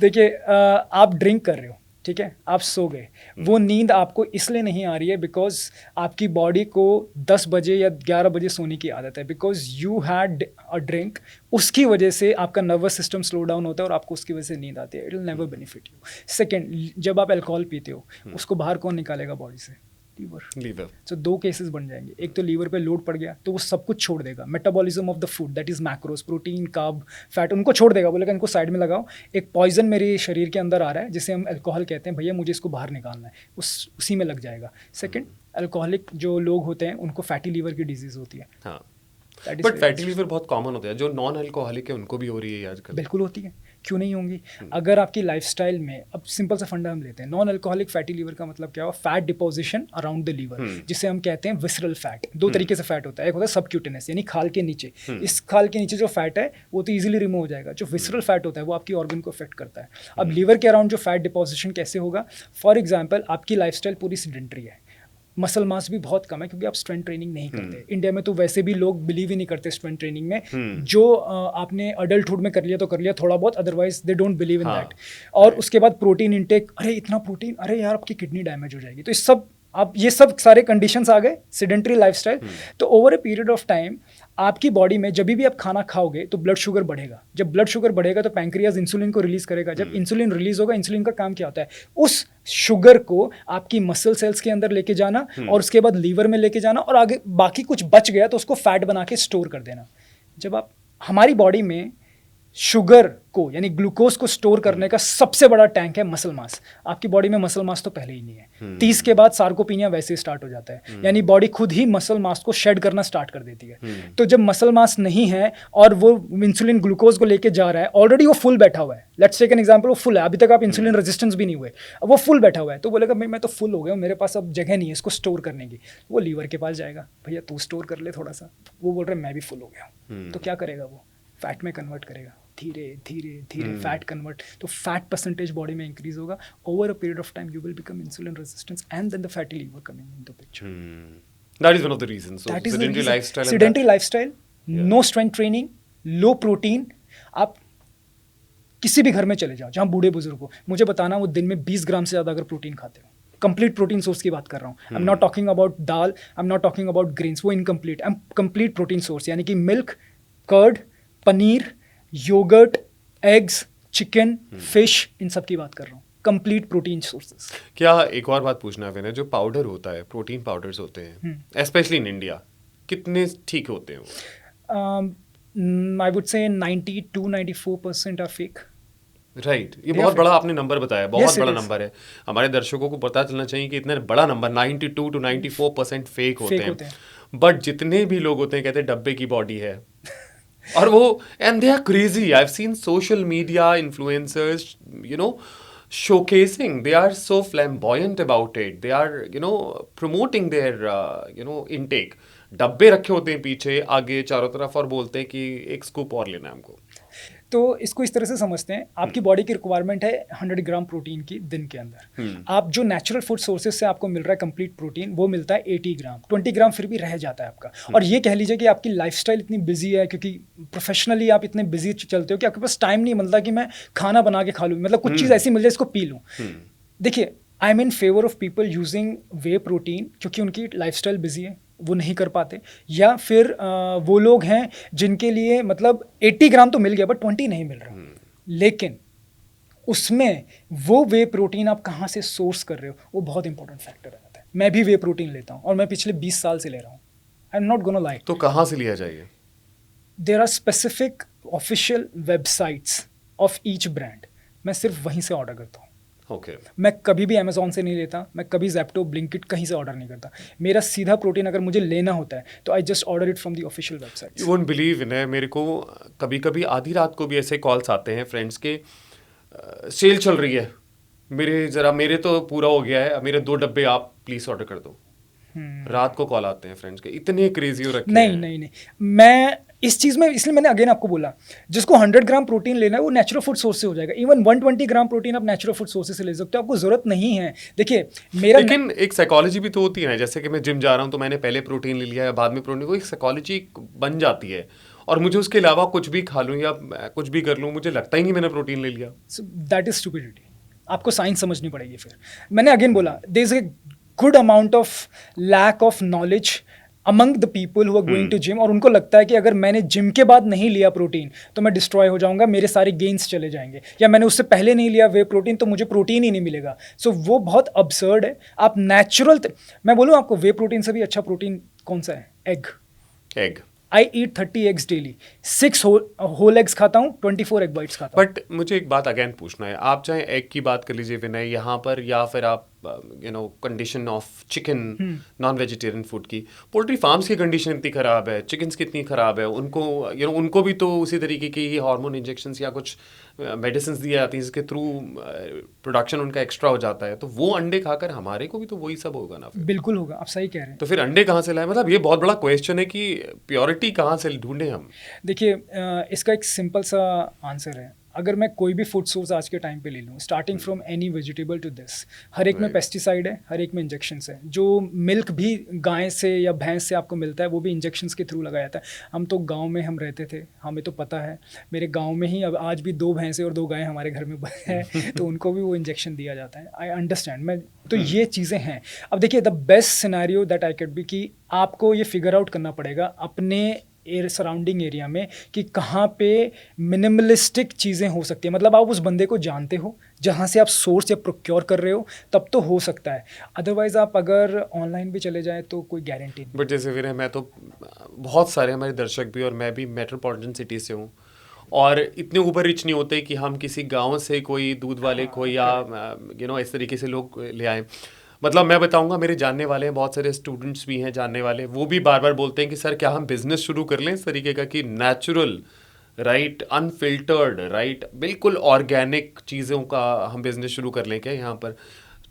देखिए आप ड्रिंक कर रहे हो, ठीक है, आप सो गए, वो नींद आपको इसलिए नहीं आ रही है बिकॉज आपकी बॉडी को 10 बजे या 11 बजे सोने की आदत है, because you had a drink, उसकी वजह से आपका नर्वस सिस्टम स्लो डाउन होता है और आपको उसकी वजह से नींद आती है। It will never benefit you. Second, जब आप अल्कोहल पीते हो उसको बाहर कौन निकालेगा बॉडी से? लीवर। तो 2 केसेस बन जाएंगे, एक तो लीवर पे लोड पड़ गया तो वो सब कुछ छोड़ देगा, metabolism of the food, that is macros, protein, carb, fat, उनको छोड़ देगा, बोलेगा इनको साइड में लगाओ, एक पॉइजन मेरे शरीर के अंदर आ रहा है जिसे हम अल्कोहल कहते हैं, भैया मुझे इसको बाहर निकालना है, उसी में लग जाएगा। सेकेंड, अल्कोहलिक जो लोग होते हैं उनको फैटी लीवर की डिजीज होती है। हाँ, बट फैटी लीवर बहुत कॉमन होता है, जो नॉन अल्कोहलिक है उनको भी हो रही है आजकल। बिल्कुल होती है, क्यों नहीं होंगी? अगर आपकी लाइफस्टाइल में, अब सिंपल सा फंडा हम लेते हैं, नॉन अल्कोहलिक फैटी लीवर का मतलब क्या हुआ? Fat deposition around the liver, जिसे हम कहते हैं विसरल फैट। दो तरीके से फैट होता है, एक होता है सबक्यूटेनस यानी खाल के नीचे। इस खाल के नीचे जो फैट है वो तो ईजिली रिमूव हो जाएगा। जो विसरल फैट होता है वो आपकी ऑर्गन को अफेक्ट करता है। अब लीवर के अराउंड जो फैट डिपोजिशन कैसे होगा? फॉर एग्जाम्पल, आपकी लाइफस्टाइल पूरी सिडेंटरी है, मसल मास भी बहुत कम है क्योंकि आप स्ट्रेंथ ट्रेनिंग नहीं करते। इंडिया में तो वैसे भी लोग बिलीव ही नहीं करते स्ट्रेंथ ट्रेनिंग में। जो आपने अडल्टहुड में कर लिया तो कर लिया थोड़ा बहुत, otherwise they don't believe in that. और उसके बाद प्रोटीन इंटेक, अरे इतना प्रोटीन, अरे यार आपकी किडनी डैमेज हो जाएगी। तो इस सब आप ये सब सारे कंडीशंस आ गए, सिडेंटरी लाइफस्टाइल। तो over a period of time आपकी बॉडी में जब भी आप खाना खाओगे तो ब्लड शुगर बढ़ेगा। जब ब्लड शुगर बढ़ेगा तो पैंक्रियाज इंसुलिन को रिलीज करेगा। जब इंसुलिन रिलीज होगा, इंसुलिन का काम क्या होता है? उस शुगर को आपकी मसल सेल्स के अंदर लेके जाना और उसके बाद लीवर में लेके जाना, और आगे बाकी कुछ बच गया तो उसको फैट बना के स्टोर कर देना। जब आप, हमारी बॉडी में शुगर को यानी ग्लूकोज को स्टोर करने का सबसे बड़ा टैंक है मसल मास। आपकी बॉडी में मसल मास तो पहले ही नहीं है। 30 के बाद सार्कोपीनिया वैसे ही स्टार्ट हो जाता है, यानी बॉडी खुद ही मसल मास को शेड करना स्टार्ट कर देती है। तो जब मसल मास नहीं है और वो इंसुलिन ग्लूकोज को लेके जा रहा है, ऑलरेडी वो फुल बैठा हुआ है। लेट्स टेक एन एग्जांपल, वो फुल है, अभी तक आप इंसुलिन रेजिस्टेंस भी नहीं हुए, अब वो फुल बैठा हुआ है। तो बोलेगा मैं तो फुल हो गया हूँ, मेरे पास अब जगह नहीं है इसको स्टोर करने की। वो लीवर के पास जाएगा, भैया तू स्टोर कर ले थोड़ा सा। वो बोल रहा है मैं भी फुल हो गया हूँ। तो क्या करेगा? वो फैट में कन्वर्ट करेगा, धीरे धीरे धीरे फैट कन्वर्ट। तो फैट परसेंटेज बॉडी में इंक्रीज होगा। Over a period of time you will become insulin resistance and then the fatty liver coming in the picture. That is one of the reasons. So That is sedentary lifestyle. sedentary lifestyle, no strength training, low protein. आप किसी भी घर में चले जाओ जहाँ बूढ़े बुजुर्ग हो, मुझे बताना वो दिन में 20 ग्राम से ज़्यादा अगर प्रोटीन खाते हो, कंप्लीट प्रोटीन सोर्स की बात कर रहा हूँ। I am not talking about dal, I am not talking about grains, वो इनकम्प्लीट। I am complete protein source यानी कि milk, curd, paneer, yogurt, eggs, chicken, fish, इन सब की बात कर रहा हूँ। Complete protein sources. क्या एक और बात पूछना है विनय, जो पाउडर होता है, प्रोटीन पाउडर्स होते हैं, स्पेशली इन इंडिया, कितने ठीक होते हैं वो? I would say 92-94% are fake. Right, ये बहुत बड़ा आपने नंबर बताया, बहुत बड़ा it is. नंबर है। हमारे दर्शकों को पता चलना चाहिए कि इतना बड़ा नंबर 92 to 94% फेक होते हैं। बट जितने भी लोग होते हैं कहते हैं डब्बे की बॉडी है और वो, and they are crazy. I have seen social media influencers, you know, showcasing, they are so flamboyant about it, they are, you know, promoting their you know, intake। डब्बे रखे होते हैं पीछे आगे चारों तरफ और बोलते हैं कि एक स्कूप और लेना है हमको। तो इसको इस तरह से समझते हैं, आपकी बॉडी की रिक्वायरमेंट है 100 ग्राम प्रोटीन की दिन के अंदर। आप जो नेचुरल फूड सोर्सेज से आपको मिल रहा है कंप्लीट प्रोटीन, वो मिलता है 80 ग्राम। 20 ग्राम फिर भी रह जाता है आपका। और ये कह लीजिए कि आपकी लाइफस्टाइल इतनी बिजी है, क्योंकि प्रोफेशनली आप इतने बिजी चलते हो कि आपके पास टाइम नहीं मिलता कि मैं खाना बना के खा लूँ, मतलब कुछ चीज़ ऐसी मिल जाए इसको पी लूँ। देखिए, I am in favour of people using way protein, क्योंकि उनकी लाइफस्टाइल बिजी है, वो नहीं कर पाते, या फिर वो लोग हैं जिनके लिए मतलब 80 ग्राम तो मिल गया बट 20 नहीं मिल रहा। लेकिन उसमें वो वे प्रोटीन आप कहाँ से सोर्स कर रहे हो, वो बहुत इंपॉर्टेंट फैक्टर रहता है। मैं भी वे प्रोटीन लेता हूँ और मैं पिछले 20 साल से ले रहा हूँ। I am not gonna lie. तो कहाँ से लिया जाएगा? There are specific official websites of each brand, मैं सिर्फ वहीं से ऑर्डर करता हूँ। Okay. मैं कभी भी अमेजोन से नहीं लेता, मैं कभी जेप्टो, ब्लिंकिट कहीं से ऑर्डर नहीं करता। मेरा सीधा प्रोटीन अगर मुझे लेना होता है तो I just order it from the official website. You won't believe in है, मेरे को कभी कभी आधी रात को भी ऐसे कॉल्स आते हैं फ्रेंड्स के, सेल चल रही है, मेरे तो पूरा हो गया है, मेरे 2 डब्बे आप प्लीज ऑर्डर कर दो। रात को कॉल आते हैं फ्रेंड्स के, इतने क्रेजी हो रखे हैं। नहीं, मैं इस चीज़ में, इसलिए मैंने अगेन आपको बोला, जिसको 100 ग्राम प्रोटीन लेना है वो नेचुरल फूड सोर्स से हो जाएगा। इवन 120 ग्राम प्रोटीन आप नेचुरल फूड सोर्स से ले सकते हो, आपको जरूरत नहीं है। देखिए मेरा, लेकिन एक साइकोलॉजी भी तो होती है ना, जैसे कि मैं जिम जा रहा हूँ तो मैंने पहले प्रोटीन ले लिया है, बाद में प्रोटीन, वो एक साइकोलॉजी बन जाती है और मुझे उसके अलावा कुछ भी खा लूँ या कुछ भी कर लूँ, मुझे लगता ही नहीं मैंने प्रोटीन ले लिया। That is stupidity. आपको साइंस समझनी पड़ेगी। फिर मैंने अगेन बोला, there is a good amount of lack of knowledge among the people who are going to gym, और उनको लगता है कि अगर मैंने जिम के बाद नहीं लिया प्रोटीन तो मैं डिस्ट्रॉय हो जाऊंगा, मेरे सारे गेन्स चले जाएंगे, या मैंने उससे पहले नहीं लिया वे प्रोटीन तो मुझे प्रोटीन ही नहीं मिलेगा। सो वो बहुत अब्सर्ड है। आप नेचुरल, मैं बोलूँ आपको, वे प्रोटीन से भी अच्छा प्रोटीन कौन सा है? एग। आई ईट 30 एग्स डेली, 6 होल एग्स खाता हूँ, 24 एग वाइट्स खाता हूँ। बट मुझे एक बात अगेन पूछना है, आप चाहे एग की बात कर लीजिए विनय यहाँ पर, या फिर आप condition of chicken non vegetarian food की, पोल्ट्री फार्म्स की कंडीशन इतनी ख़राब है, चिकन्स कितनी ख़राब है, उनको उनको भी तो उसी तरीके की हार्मोन इंजेक्शंस या कुछ मेडिसिन दी जाती हैं जिसके थ्रू प्रोडक्शन उनका एक्स्ट्रा हो जाता है, तो वो अंडे खाकर हमारे को भी तो वही सब होगा ना फिर। बिल्कुल होगा, आप सही कह रहे हैं। तो फिर अंडे कहाँ से लाए, मतलब ये बहुत बड़ा क्वेश्चन है कि प्योरिटी कहाँ से ढूंढें हम। देखिए इसका एक सिंपल सा आंसर है। अगर मैं कोई भी फूड सोर्स आज के टाइम पे ले लूँ, starting from any vegetable to this, हर एक में Right. पेस्टिसाइड है, हर एक में इंजेक्शंस है। जो मिल्क भी गाय से या भैंस से आपको मिलता है वो भी इंजेक्शंस के थ्रू लगाया जाता है। हम तो गांव में हम रहते थे, हमें तो पता है। मेरे गांव में ही अब आज भी 2 भैंसें और 2 गायें हमारे घर में है तो उनको भी वो इंजेक्शन दिया जाता है। आई अंडरस्टैंड, मैं तो ये चीज़ें हैं। अब देखिए the best scenario that I could be कि आपको ये फिगर आउट करना पड़ेगा अपने सराउंडिंग एरिया में कि कहाँ पे मिनिमलिस्टिक चीज़ें हो सकती हैं। मतलब आप उस बंदे को जानते हो जहाँ से आप सोर्स या प्रोक्योर कर रहे हो, तब तो हो सकता है। अदरवाइज़ आप अगर ऑनलाइन भी चले जाएँ तो कोई गारंटी नहीं। बट जैसे फिर मैं तो बहुत सारे हमारे दर्शक भी और मैं भी मेट्रोपॉलिटन सिटी से हूँ और इतने ऊपर रिच नहीं होते कि हम किसी गांव से कोई दूध वाले को या इस तरीके से लोग ले आए। मतलब मैं बताऊंगा, मेरे जानने वाले हैं, बहुत सारे स्टूडेंट्स भी हैं जानने वाले, वो भी बार बार बोलते हैं कि सर क्या हम बिजनेस शुरू कर लें इस तरीके का कि नेचुरल राइट अनफिल्टर्ड राइट बिल्कुल ऑर्गेनिक चीज़ों का हम बिजनेस शुरू कर लें क्या यहाँ पर।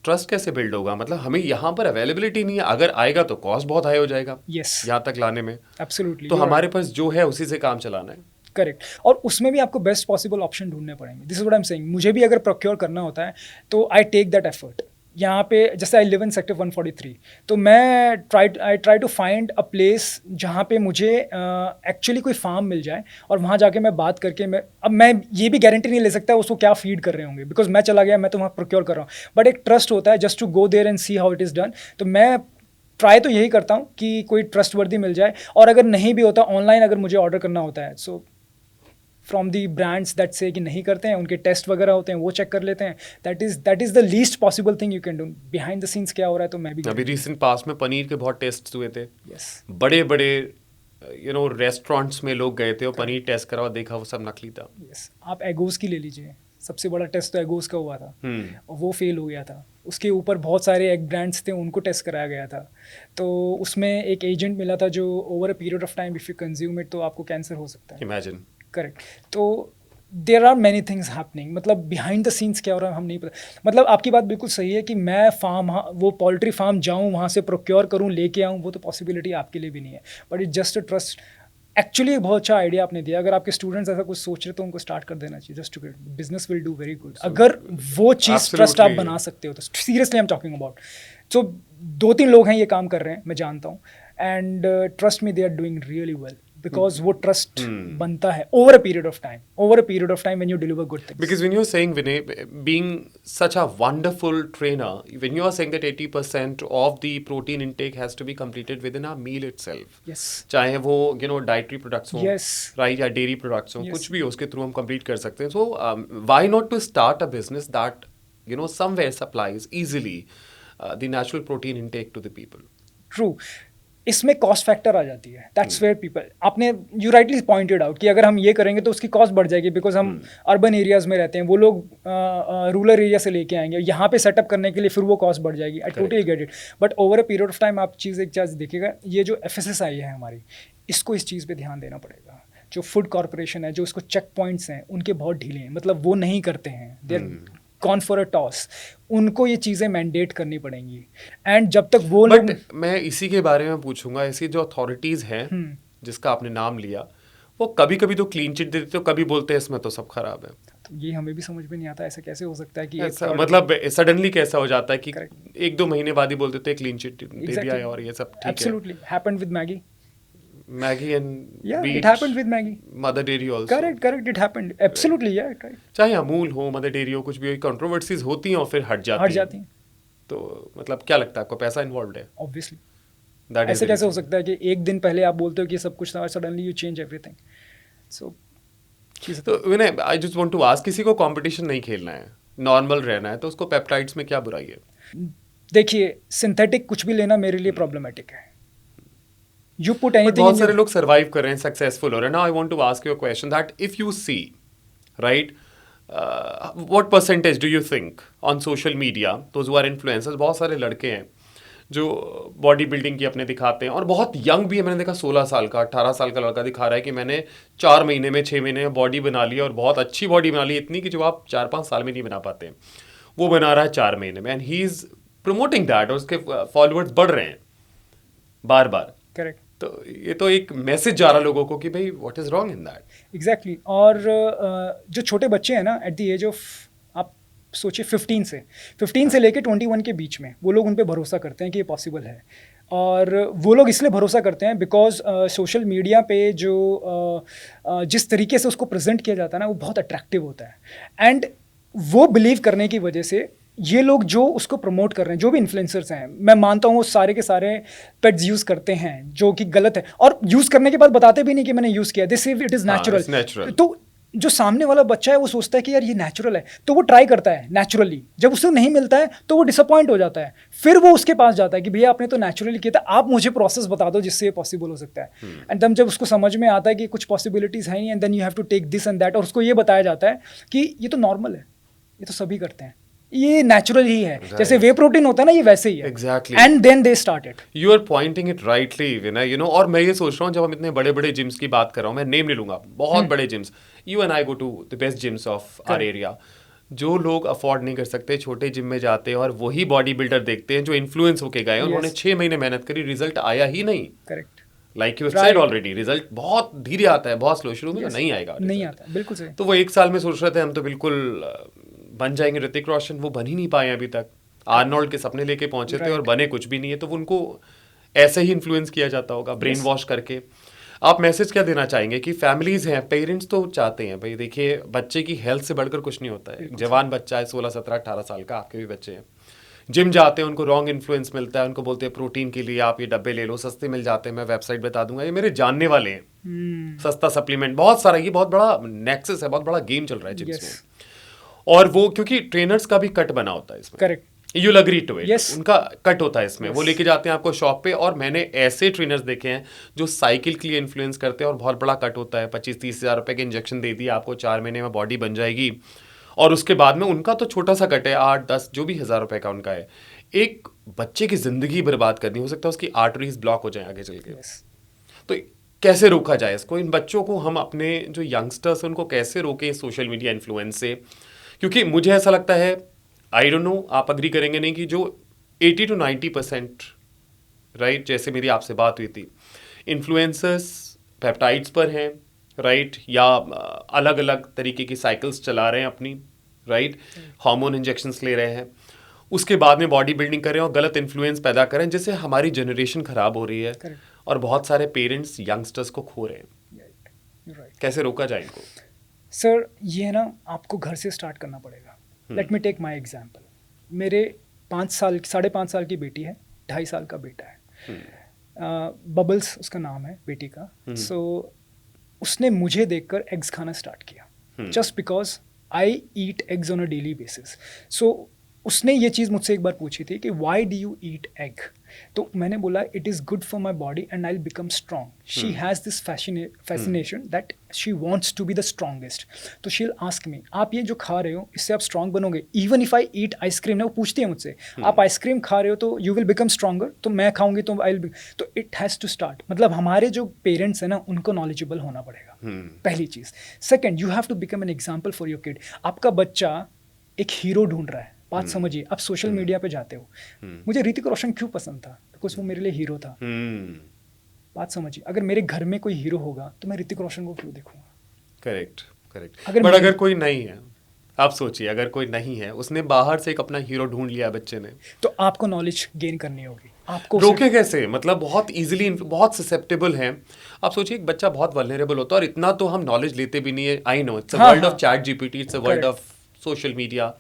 ट्रस्ट कैसे बिल्ड होगा, मतलब हमें यहाँ पर अवेलेबिलिटी नहीं है, अगर आएगा तो कॉस्ट बहुत हाई हो जाएगा Yes. यहाँ तक लाने में। एब्सोल्युटली। तो हमारे पास जो है उसी से काम चलाना है। करेक्ट। और उसमें भी आपको बेस्ट पॉसिबल ऑप्शन ढूंढने पड़ेंगे। This is what I am saying. मुझे भी अगर प्रोक्योर करना होता है तो आई टेक दैट एफर्ट। यहाँ पे जैसे आई लिव इन सेक्टर 143, तो मैं I try to find a place जहाँ पे मुझे एक्चुअली कोई फार्म मिल जाए और वहाँ जाके मैं बात करके मैं ये भी गारंटी नहीं ले सकता उसको क्या फीड कर रहे होंगे, बिकॉज मैं चला गया, मैं तो वहाँ प्रोक्योर कर रहा हूँ, बट एक ट्रस्ट होता है just to go there and see how it is done. तो मैं ट्राई तो यही करता हूँ कि कोई ट्रस्ट वर्दी मिल जाए, और अगर नहीं भी होता ऑनलाइन अगर मुझे ऑर्डर करना होता है, so from the brands that से कि नहीं करते हैं, उनके टेस्ट वगैरह होते हैं वो चेक कर लेते हैं। That is the least possible thing you can do. Behind the scenes क्या हो रहा है तो मैं भी अभी रिसेंट पास में पनीर के बहुत टेस्ट हुए थे। Yes. बड़े बड़े रेस्टोरेंट्स में लोग गए थे और पनीर टेस्ट करा और देखा वो सब नकली था। Yes. आप एगोस की ले लीजिए, सबसे बड़ा टेस्ट तो एगोस का हुआ था और वो फेल हो गया था। उसके ऊपर बहुत सारे एग ब्रांड्स थे, उनको टेस्ट कराया गया था, तो उसमें एक एजेंट मिला था जो over a period of time if you consume it तो आपको कैंसर हो सकता है। इमेजिन। करेक्ट। तो there are many things happening, मतलब बिहाइंड द सीन्स क्या हो रहा है हम नहीं पता। मतलब आपकी बात बिल्कुल सही है कि मैं वो पोल्ट्री फार्म जाऊँ, वहाँ से प्रोक्योर करूँ, लेके आऊँ, वो तो पॉसिबिलिटी आपके लिए भी नहीं है, but it just a trust. Actually एक बहुत अच्छा आइडिया आपने दिया। अगर आपके स्टूडेंट्स ऐसा कुछ सोच रहे तो उनको स्टार्ट कर देना चाहिए, just to get business will do very good. अगर वो चीज़ ट्रस्ट आप बना सकते हो तो seriously I am talking about. So 2-3 लोग हैं ये काम कर रहे हैं, मैं जानता हूँ, and trust me they are doing really well, because वो trust बनता है over a period of time when you deliver good things. Because when you're saying, Vinay, being such a wonderful trainer, when you are saying that 80% of the protein intake has to be completed within a meal itself. Yes. चाहे वो dietary products हो, Yes. right, या dairy products हो, Yes. कुछ भी हो, उसके through हम complete कर सकते हैं। So why not to start a business that somewhere supplies easily the natural protein intake to the people. True. इसमें कॉस्ट फैक्टर आ जाती है, दैट्स वेयर पीपल, आपने यू राइटली पॉइंटेड आउट कि अगर हम ये करेंगे तो उसकी कॉस्ट बढ़ जाएगी, बिकॉज हम अर्बन एरियाज में रहते हैं, वो लोग रूरल एरिया से लेके आएंगे, यहाँ पे सेटअप करने के लिए फिर वो कॉस्ट बढ़ जाएगी। आई totally get it, but over a period of time आप एक चीज़ देखिएगा, ये जो FSSAI है हमारी, इसको इस चीज़ पे ध्यान देना पड़ेगा। जो फूड कॉर्पोरेशन है, जो उसको चेक पॉइंट्स हैं उनके बहुत ढीले हैं, मतलब वो नहीं करते हैं, they are gone for a toss. उनको ये चीज़ें मैंडेट करनी पड़ेंगी, एंड जब तक वो लोग। मैं इसी के बारे में पूछूंगा, ऐसी जो अथॉरिटीज़ हैं जिसका आपने नाम लिया, वो कभी कभी तो क्लीन चिट देते हो, कभी बोलते हैं इसमें तो सब खराब है। तो ये हमें भी समझ में नहीं आता, ऐसा कैसे हो सकता है कि मतलब सडनली कैसा हो जाता है कि 1-2 महीने बाद ही बोल देते हैं क्लीन चिट दे दिया है और ये सब ठीक है। Absolutely happened with Maggi and yeah, Beats, it happened with Maggi. Mother Dairy also. Correct, it happened. Absolutely, yeah, right. चाहे अमूल हो, मदर डेयरी हो, कुछ भी हो, कंट्रोवर्सीज होती हैं और फिर हट जाती हैं। तो मतलब क्या लगता है आपको, पैसा इन्वॉल्व है? Obviously. ऐसे कैसे हो सकता है कि एक दिन पहले आप बोलते हो कि सब कुछ था, suddenly you change everything. So तो Vinay, I just want to ask, किसी को कंपटीशन नहीं खेलना है, नॉर्मल रहना है, तो उसको पेप्टाइड्स में क्या बुराई है? देखिए, सिंथेटिक कुछ भी लेना मेरे लिए प्रॉब्लमेटिक है। You put anything. बहुत सारे लोग सर्वाइव कर रहे हैं, सक्सेसफुल हो रहे हैं। Now I want to ask you a question that if you see right what percentage do you think on social media those who are influencers, बहुत सारे लड़के हैं जो बॉडी बिल्डिंग की अपने दिखाते हैं और बहुत यंग भी है, मैंने देखा 16 साल का 18 साल का लड़का दिखा रहा है कि मैंने 4 महीने में 6 महीने में बॉडी बना ली और बहुत अच्छी बॉडी बना ली, इतनी कि जो आप 4-5 साल में नहीं बना पाते हैं, वो बना रहा है 4 महीने में, and he is promoting that और उसके फॉलोअर्स बढ़ रहे हैं बार बार। करेक्ट। तो ये तो एक मैसेज जा रहा है लोगों को कि भाई what is wrong in that. Exactly. और जो छोटे बच्चे हैं ना, एट द एज ऑफ, आप सोचिए 15 से लेके 21 के बीच में, वो लोग उन पे भरोसा करते हैं कि ये पॉसिबल है। और वो लोग इसलिए भरोसा करते हैं बिकॉज सोशल मीडिया पे जो जिस तरीके से उसको प्रेजेंट किया जाता है ना, वो बहुत अट्रैक्टिव होता है। एंड वो बिलीव करने की वजह से ये लोग जो उसको प्रमोट कर रहे हैं, जो भी इन्फ्लुएंसर्स हैं, मैं मानता हूँ वो सारे के सारे पेट्स यूज़ करते हैं, जो कि गलत है, और यूज़ करने के बाद बताते भी नहीं कि मैंने यूज़ किया, दिस इट इज़ नेचुरल। तो जो सामने वाला बच्चा है वो सोचता है कि यार ये नेचुरल है, तो वो ट्राई करता है नेचुरली। जब उसे नहीं मिलता है तो वो डिसअपॉइंट हो जाता है, फिर वो उसके पास जाता है कि भैया आपने तो नेचुरली किया था, आप मुझे प्रोसेस बता दो जिससे ये पॉसिबल हो सकता है। एंड देन जब उसको समझ में आता है कि कुछ पॉसिबिलिटीज़ हैं, and then you have to take this and that, और उसको ये बताया जाता है कि ये तो नॉर्मल है, ये तो सभी करते हैं, ये नेचुरल ही है, जैसे वे प्रोटीन होता है ना, ये वैसे ही है। Exactly. And then they started. You are pointing it rightly Vinay, you know. और मैं ये सोच रहा हूँ, जब हम इतने बड़े बड़े जिम्स की बात कर रहा हूँ, मैं नेम नहीं लूंगा, बहुत बड़े gyms, you and I go to the best gyms of our area. जो लोग अफोर्ड नहीं कर सकते छोटे जिम में जाते हैं और वही बॉडी बिल्डर देखते हैं जो इन्फ्लुएंस होके गए, उन्होंने 6 महीने मेहनत करी, रिजल्ट आया ही नहीं। Correct. Like you said already, result बहुत धीरे आता है, बहुत स्लो, शुरू में नहीं आएगा, नहीं आता, बिल्कुल सही। तो वो 1 साल में सोच रहे थे हम तो बिल्कुल बन जाएंगे ऋतिक रोशन, वो बन ही नहीं पाए अभी तक। आर्नोल्ड के सपने लेके पहुंचे थे और बने कुछ भी नहीं है, तो उनको ऐसे ही इन्फ्लुएंस किया जाता होगा, ब्रेन वॉश करके। आप मैसेज क्या देना चाहेंगे कि फैमिलीज हैं, पेरेंट्स तो चाहते हैं भाई, देखिए बच्चे की हेल्थ से बढ़कर कुछ नहीं होता है। जवान बच्चा है 16, 17, 18 साल का, आपके भी बच्चे हैं, जिम जाते हैं, उनको रॉन्ग इन्फ्लुएंस मिलता है, उनको बोलते हैं प्रोटीन के लिए आप ये डब्बे ले लो, सस्ते मिल जाते हैं, मैं वेबसाइट बता दूंगा, ये मेरे जानने वाले हैं, सस्ता सप्लीमेंट, बहुत सारा, ये बहुत बड़ा नेक्सस है, बहुत बड़ा गेम चल रहा है जिम्स में। और वो क्योंकि ट्रेनर्स का भी कट बना होता है इसमें, correct, you'll agree to it, Yes. उनका कट होता है इसमें, वो लेके जाते हैं आपको शॉप पे। और मैंने ऐसे ट्रेनर्स देखे हैं जो साइकिल के लिए इन्फ्लुएंस करते हैं और बहुत बड़ा कट होता है, 25-30 हज़ार रुपए के इंजेक्शन दे दिए आपको, 4 महीने में बॉडी बन जाएगी, और उसके बाद में उनका तो छोटा सा कट है, 8-10 जो भी हज़ार रुपए का उनका है, एक बच्चे की जिंदगी बर्बाद करनी, हो सकता है उसकी आर्टरीज ब्लॉक हो जाए आगे चल के। तो कैसे रोका जाए इसको, इन बच्चों को हम अपने जो यंगस्टर्स हैं उनको कैसे रोकें सोशल मीडिया इन्फ्लुएंस से? क्योंकि मुझे ऐसा लगता है, आई डोंट नो आप अग्री करेंगे नहीं, कि जो 80 to 90% राइट, जैसे मेरी आपसे बात हुई थी, इन्फ्लुएंसर्स पेप्टाइड्स पर हैं, राइट, या अलग अलग तरीके की साइकिल्स चला रहे हैं अपनी, राइट, हार्मोन इंजेक्शंस ले रहे हैं, उसके बाद में बॉडी बिल्डिंग कर रहे हैं और गलत इन्फ्लुएंस पैदा कर रहे हैं, जिससे हमारी जनरेशन खराब हो रही है। Correct. और बहुत सारे पेरेंट्स यंगस्टर्स को खो रहे हैं। कैसे रोका जाए इनको? सर, ये ना आपको घर से स्टार्ट करना पड़ेगा। Let me take my example. मेरे 5.5 साल की बेटी है, 2.5 साल का बेटा है। बबल्स उसका नाम है बेटी का। सो उसने मुझे देखकर एग्स खाना स्टार्ट किया, just because I eat eggs on a daily basis. So उसने ये चीज़ मुझसे एक बार पूछी थी कि why do you eat egg? तो मैंने बोला it is good for my body and I will become strong. She has this fascination that she wants to be the strongest. तो शी विल आस्क मी, आप ये जो खा रहे हो इससे आप स्ट्रॉन्ग बनोगे? Even if I eat ice cream ना, वो पूछती है मुझसे, आप आइसक्रीम खा रहे हो तो यू विल बिकम स्ट्रॉन्गर, तो मैं खाऊंगी तो आई विल। तो इट हैज़ टू स्टार्ट, मतलब हमारे जो पेरेंट्स हैं ना, उनको नॉलेजेबल होना पड़ेगा, पहली चीज़। Second, you have to become an example for your kid. आपका बच्चा एक हीरो ढूंढ रहा है, बात समझिए। आप सोशल मीडिया पे जाते हो, मुझे ऋतिक रोशन क्यों पसंद था? बिकॉज वो मेरे लिए हीरो था। बात समझिए, अगर मेरे घर में कोई हीरो होगा तो मैं ऋतिक रोशन को क्यों देखूंगा? करेक्ट। बट अगर कोई नहीं है, आप सोचिए, अगर कोई नहीं है, उसने बाहर से एक अपना हीरो ढूंढ लिया बच्चे ने, तो आपको नॉलेज गेन करनी होगी। आपको रोके कैसे? मतलब बहुत इजीली, बहुत ससेप्टेबल हैं। आप सोचिए एक बच्चा बहुत वल्नरेबल होता है, और इतना तो हम नॉलेज लेते भी नहीं है। I know it's a world of chat GPT, it's a world of social media,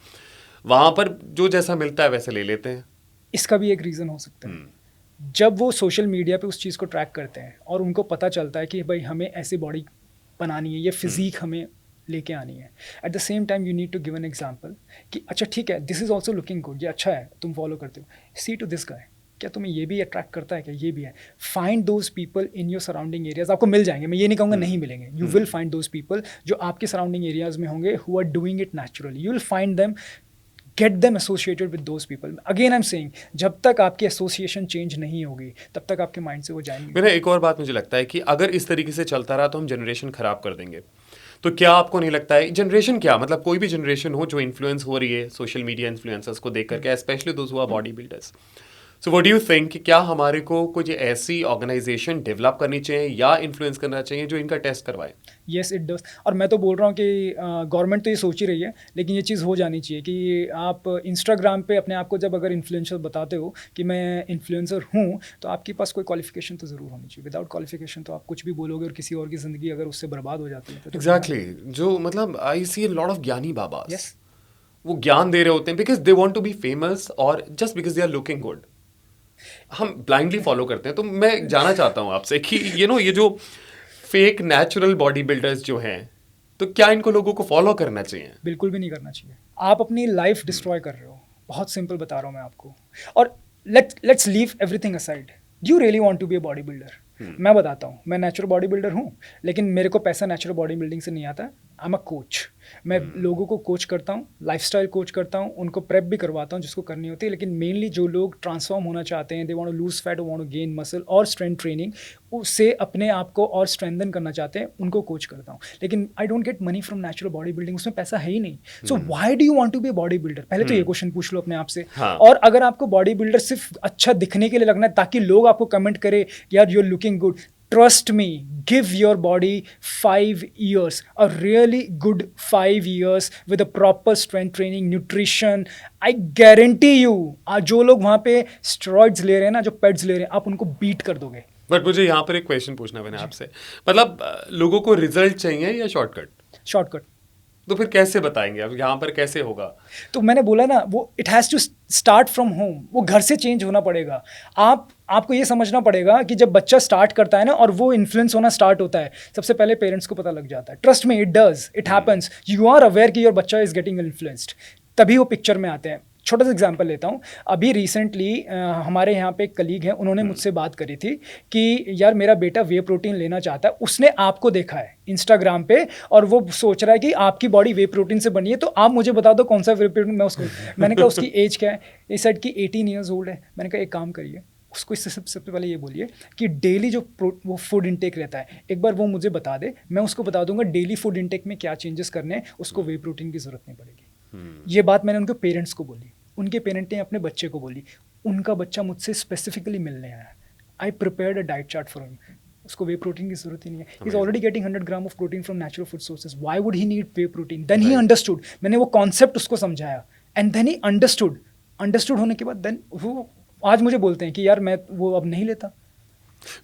वहां पर जो जैसा मिलता है वैसे ले लेते हैं। इसका भी एक रीज़न हो सकता है, जब वो सोशल मीडिया पे उस चीज़ को ट्रैक करते हैं और उनको पता चलता है कि भाई हमें ऐसी बॉडी बनानी है, ये फिजिक हमें लेके आनी है। At the same time you need to give an example कि अच्छा ठीक है, this is also looking good, ये अच्छा है, तुम फॉलो करते हो, सी टू दिस गाय, क्या तुम्हें ये भी अट्रैक्ट करता है, क्या ये भी है? Find those people in your surrounding areas, आपको मिल जाएंगे, मैं ये नहीं कहूँगा नहीं मिलेंगे, you will find those people जो आपके सराउंडिंग एरियाज में होंगे who are doing it naturally, you will find them, get them associated with those people. Again I am saying, जब तक आपकी एसोसिएशन चेंज नहीं होगी तब तक आपके माइंड से वो जाएंगे। मेरा एक और बात मुझे लगता है कि अगर इस तरीके से चलता रहा तो हम जनरेशन खराब कर देंगे। तो क्या आपको नहीं लगता है, जनरेशन क्या मतलब कोई भी जनरेशन हो जो इन्फ्लुएंस हो रही है सोशल मीडिया इन्फ्लुएंसर्स को देख करके, specially those who our body builders, so what do you think कि क्या हमारे को कुछ ऐसी ऑर्गेनाइजेशन डेवलप करनी चाहिए या इन्फ्लुएंस करना चाहिए जो इनका टेस्ट करवाए? Yes it does. और मैं तो बोल रहा हूँ कि गवर्नमेंट तो ये सोच ही रही है, लेकिन ये चीज़ हो जानी चाहिए कि आप इंस्टाग्राम पे अपने आप को जब अगर इन्फ्लुएंसर बताते हो कि मैं इन्फ्लुएंसर हूँ, तो आपके पास कोई क्वालिफिकेशन तो ज़रूर होनी चाहिए। विदाउट क्वालिफिकेशन तो आप कुछ भी बोलोगे और किसी और की ज़िंदगी अगर उससे बर्बाद हो जाती है तो एग्जैक्टली जो मतलब आई सी लॉट ऑफ ज्ञानी बाबा यस वो ज्ञान दे रहे होते हैं because they want to be famous और just because they are looking good. हम ब्लाइंडली फॉलो करते हैं। तो मैं जानना चाहता हूँ आपसे कि ये जो फेक नेचुरल बॉडी बिल्डर्स जो हैं, तो क्या इनको लोगों को फॉलो करना चाहिए? बिल्कुल भी नहीं करना चाहिए। आप अपनी लाइफ डिस्ट्रॉय कर रहे हो, बहुत सिंपल बता रहा हूँ मैं आपको। और let's leave everything aside, do you really want to be a body builder? मैं बताता हूँ, मैं नेचुरल बॉडी बिल्डर हूँ, लेकिन मेरे को पैसा नेचुरल बॉडी बिल्डिंग से नहीं आता। I am a coach. मैं लोगों को कोच करता हूँ, लाइफस्टाइल कोच करता हूँ, उनको प्रेप भी करवाता हूँ जिसको करनी होती है। लेकिन मेनली जो लोग ट्रांसफॉर्म होना चाहते हैं, they want to lose fat, want to gain muscle और स्ट्रेंथ ट्रेनिंग, उससे अपने आप को और स्ट्रेंथन करना चाहते हैं, उनको कोच करता हूँ। लेकिन I don't get money from natural body building, उसमें पैसा है ही नहीं। So why do you want to be a body builder? पहले तो ये क्वेश्चन पूछ लो अपने आप से। हाँ. और अगर आपको बॉडी बिल्डर सिर्फ अच्छा दिखने के लिए लगना है ताकि लोग आपको कमेंट करें यार you are looking good, trust me, give your body 5 years, a really good 5 years with a proper strength training, nutrition. I guarantee you, जो लोग वहाँ पे steroids ले रहे हैं ना, जो पेड्स ले रहे हैं, आप उनको बीट कर दोगे। बट मुझे यहाँ पर एक क्वेश्चन पूछना मैंने आपसे, मतलब लोगों को रिजल्ट चाहिए या शॉर्टकट? शॉर्टकट। तो फिर कैसे बताएंगे अब यहाँ पर कैसे होगा? तो मैंने बोला ना, वो it has to start from home, वो घर से चेंज होना पड़ेगा। आपको ये समझना पड़ेगा कि जब बच्चा स्टार्ट करता है ना और वो इन्फ्लुएंस होना स्टार्ट होता है, सबसे पहले पेरेंट्स को पता लग जाता है। Trust me, it does, it happens. You are aware कि योर बच्चा इज गेटिंग इन्फ्लुएंस्ड, तभी वो पिक्चर में आते हैं। छोटा सा एग्जांपल लेता हूँ। अभी रिसेंटली हमारे यहाँ पे एक कलीग हैं, उन्होंने मुझसे बात करी थी कि यार मेरा बेटा वे प्रोटीन लेना चाहता है। उसने आपको देखा है इंस्टाग्राम पे और वो सोच रहा है कि आपकी बॉडी वे प्रोटीन से बनी है, तो आप मुझे बता दो कौन सा वे प्रोटीन मैं उसको। मैंने कहा उसकी एज क्या है? ये सेट की 18 ईयर्स ओल्ड है। मैंने कहा एक काम करिए, उसको इससे सबसे पहले ये बोलिए कि डेली जो वो फूड इंटेक रहता है, एक बार वो मुझे बता दे, मैं उसको बता दूंगा डेली फूड इंटेक में क्या चेंजेस करने हैं, उसको वे प्रोटीन की ज़रूरत नहीं पड़ेगी। ये बात मैंने उनके पेरेंट्स को बोली, उनके पेरेंट ने अपने बच्चे को बोली। उनका बच्चा मुझसे स्पेसिफिकली मिलने आया। I prepared a diet chart for him. उसको वे प्रोटीन की जरूरत ही नहीं है। He is already getting 100 gram of protein from natural food sources. Why would he need whey protein? Then he understood. मैंने वो कॉन्सेप्ट उसको समझाया एंड देन ही अंडरस्टूड होने के बाद देन वो आज मुझे बोलते हैं कि यार मैं वो अब नहीं लेता।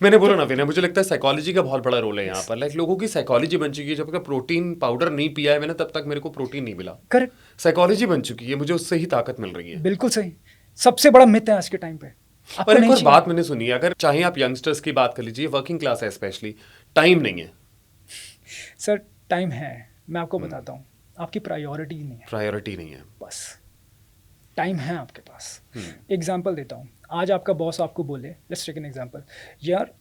मैंने बोला ना विनय, मुझे लगता है साइकोलॉजी का बहुत बड़ा रोल है यहाँ पर। लाइक लोगों की साइकोलॉजी बन चुकी है, जब तक प्रोटीन पाउडर नहीं पिया है मैंने तब तक मेरे को प्रोटीन नहीं मिला। करेक्ट। साइकोलॉजी बन चुकी है, मुझे उससे ही ताकत मिल रही है। बिल्कुल सही। सबसे बड़ा मिथ है आज के टाइम पे। और एक और बात मैंने सुनी है, अगर चाहे आप यंगस्टर्स की बात कर लीजिए, वर्किंग क्लास है स्पेशली, टाइम नहीं है। सर टाइम है, मैं आपको बताता हूँ, आपकी प्रायोरिटी नहीं है। प्रायोरिटी नहीं है, बस टाइम है आपके पास। एग्जाम्पल देता हूँ, आज आपका बॉस आपको बोले, लेट्स टेक एन एग्जांपल, यार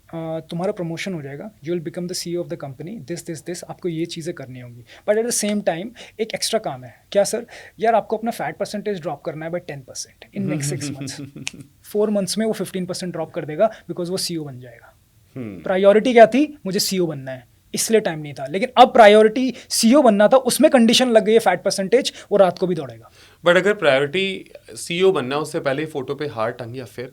तुम्हारा प्रमोशन हो जाएगा, you will become the CEO of the company, this आपको ये चीज़ें करनी होंगी, but at the same time एक एक्स्ट्रा काम है। क्या सर? यार आपको अपना फैट परसेंटेज ड्रॉप करना है by 10% in next 6 months. 4 months में वो 15% ड्रॉप कर देगा बिकॉज वो CEO बन जाएगा। प्रायोरिटी क्या थी? मुझे CEO बनना है, इसलिए टाइम नहीं था। लेकिन अब प्रायोरिटी CEO बनना था, उसमें कंडीशन लग गई है फैट परसेंटेज, वो रात को भी दौड़ेगा। बट अगर प्रायोरिटी CEO बनना, उससे पहले फोटो पे हार्ट टंग या फिर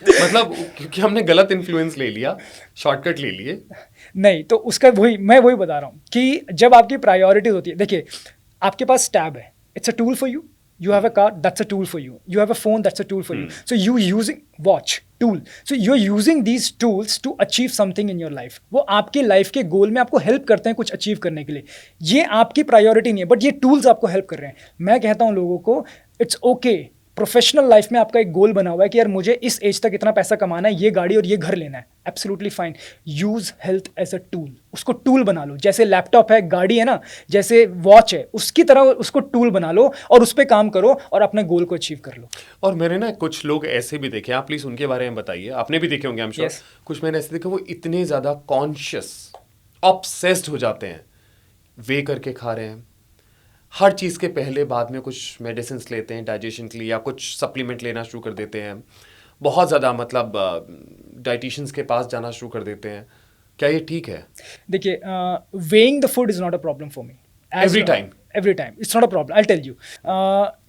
मतलब क्योंकि हमने गलत इन्फ्लुएंस ले लिया, शॉर्टकट ले लिए। नहीं तो उसका मैं वही बता रहा हूँ कि जब आपकी प्रायोरिटीज होती है, देखिए आपके पास टैब है, it's a tool for you. You have a car, that's a tool for you. You have a phone, that's a tool for you. So you using watch, tool. So you're using these tools to achieve something in your life. वो आपके life के गोल में आपको help करते हैं कुछ achieve करने के लिए। ये आपकी प्रायोरिटी नहीं है, बट ये टूल्स आपको हेल्प कर रहे हैं। मैं कहता हूँ लोगों को, इट्स ओके प्रोफेशनल लाइफ में आपका एक गोल बना हुआ है कि यार मुझे इस एज तक इतना पैसा कमाना है, ये गाड़ी और ये घर लेना है, absolutely fine. Use health as a tool, उसको टूल बना लो। जैसे लैपटॉप है, गाड़ी है ना, जैसे वॉच है, उसकी तरह उसको टूल बना लो और उस पर काम करो और अपने गोल को अचीव कर लो। और मैंने ना कुछ लोग ऐसे भी देखे, आप प्लीज उनके बारे में बताइए, आपने भी देखे होंगे आई एम श्योर। कुछ मैंने ऐसे देखे, वो इतने ज्यादा कॉन्शियस ऑब्सेस्ड हो जाते हैं, वे करके खा रहे हैं हर चीज़ के पहले, बाद में कुछ मेडिसिन लेते हैं डाइजेशन के लिए या कुछ सप्लीमेंट लेना शुरू कर देते हैं, बहुत ज़्यादा मतलब डाइटिशियंस के पास जाना शुरू कर देते हैं। क्या ये ठीक है? देखिए, weighing the food is not a problem for me every time it's not a problem. I tell you,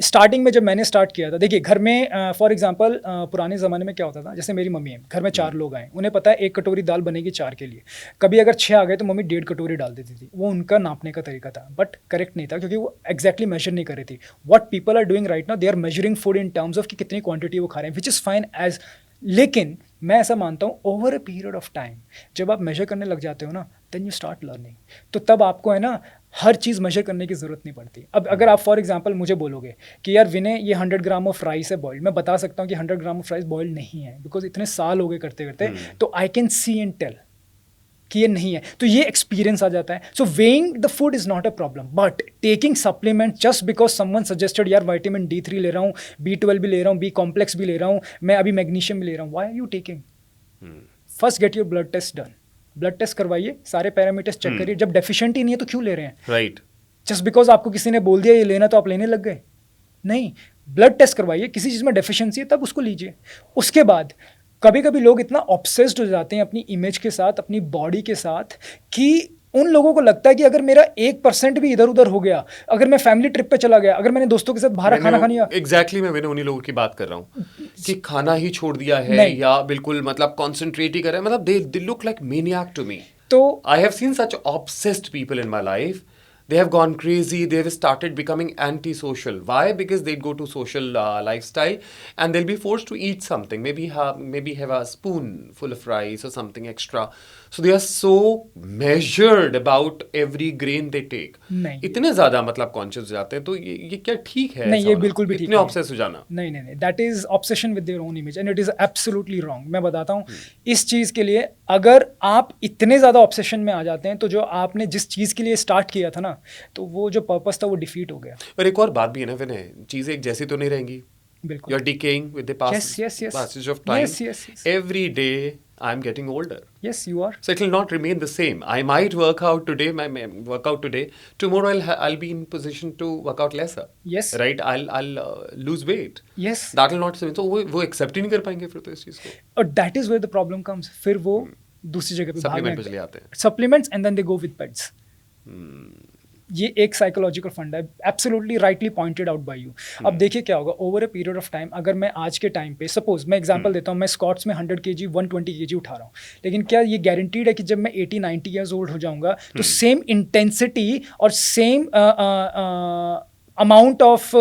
starting में जब मैंने स्टार्ट किया था, देखिए घर में फॉर एग्जांपल पुराने ज़माने में क्या होता था, जैसे मेरी मम्मी है, घर में 4 लोग आए, उन्हें पता है 1 कटोरी दाल बनेगी 4 के लिए। कभी अगर 6 आ गए तो मम्मी 1.5 कटोरी डाल देती थी। वो उनका नापने का तरीका था, बट करेक्ट नहीं था, क्योंकि वो एक्जैक्टली मेजर नहीं कर रही थी। What people are doing right now, they are measuring food in terms of कि कितनी क्वांटिटी वो खा रहे हैं, विच इज़ फाइन एज। लेकिन मैं ऐसा मानता हूँ, over a period of time जब आप मेजर करने लग जाते हो ना, देन यू स्टार्ट लर्निंग। तो तब आपको है ना हर चीज़ मेजर करने की ज़रूरत नहीं पड़ती। अब अगर आप फॉर एग्जांपल मुझे बोलोगे कि यार विनय ये 100 ग्राम ऑफ राइस है बॉइल्ड, मैं बता सकता हूँ कि 100 ग्राम ऑफ राइस बॉइल्ड नहीं है, बिकॉज इतने साल हो गए करते करते, तो I can see and tell कि ये नहीं है। तो ये एक्सपीरियंस आ जाता है। So weighing the food is not a problem, but taking supplement just because someone suggested, यार विटामिन D3 ले रहा हूँ, B12 भी ले रहा हूँ, B कॉम्प्लेक्स भी ले रहा हूँ, मैं अभी मैग्नीशियम भी ले रहा हूँ, why are you taking? First get your blood test done, blood test करवाइए, सारे पैरामीटर्स चेक करिए। जब डेफिशिएंट ही नहीं है तो क्यों ले रहे हैं? राइट। जस्ट बिकॉज आपको किसी ने बोल दिया ये लेना तो आप लेने लग गए? नहीं, ब्लड टेस्ट करवाइए, किसी चीज़ में डेफिशिएंसी है तब उसको लीजिए। उसके बाद कभी कभी लोग इतना ऑब्सेस्ड हो जाते हैं अपनी इमेज के साथ, अपनी बॉडी के साथ, कि उन लोगों को लगता है कि अगर मेरा 1% भी इधर उधर हो गया, अगर मैं फैमिली ट्रिप पे चला गया, अगर मैंने दोस्तों के साथ बाहर खाना खानी, एग्जैक्टली मैंने उन्हीं लोगों की बात कर रहा हूँ कि खाना ही छोड़ दिया है या बिल्कुल मतलब कॉन्सेंट्रेट ही कर रहे हैं, मतलब they look like maniac to me. तो I have seen such obsessed people in my life. They have gone crazy. They have started becoming antisocial. Why? Because they go to social lifestyle and they'll be forced to eat something. Maybe have a spoon full of rice or something extra. So they are so measured about every grain they take. नहीं, इतने ज़्यादा मतलब conscious हो जाते हैं, तो ये क्या ठीक है? नहीं, ये बिल्कुल भी ठीक इतने ऑब्सेस हो जाना? नहीं, that is obsession with their own image and it is absolutely wrong. मैं बताता हूँ इस चीज़ के लिए, अगर आप इतने ज़्यादा ऑब्सेशन में आ जाते हैं तो जो आपने जिस चीज़ के लिए स्टार्ट किया था ना, तो वो जो पर्पस था वो डिफीट हो गया। और एक और बात भी है ना विनय, चीज़ें एक जैसी तो नहीं रहेंगी। बिल्कुल, You're decaying with the passage of time. Yes. Every day I'm getting older. Yes, you are. So it will not remain the same. I might work out today, work out today. Tomorrow I'll be in position to work out lesser. Yes. Right? I'll lose weight. Yes. That will not. So वो accept ही नहीं कर पाएंगे फिर तो इस चीज़ को. और that is where the problem comes. फिर वो दूसरी जगह पे सप्लीमेंट पे चले जाते हैं. Supplements and then they go with pets. ये एक साइकोलॉजिकल फंड है, absolutely rightly pointed out by you. अब देखिए क्या होगा over a period of time, अगर मैं आज के टाइम पे सपोज मैं एग्जांपल देता हूँ, मैं स्क्वाट्स में 100 kg 120 kg उठा रहा हूँ, लेकिन क्या ये गारंटीड है कि जब मैं 80-90 ईयर्स ओल्ड हो जाऊँगा तो सेम इंटेंसिटी और same amount of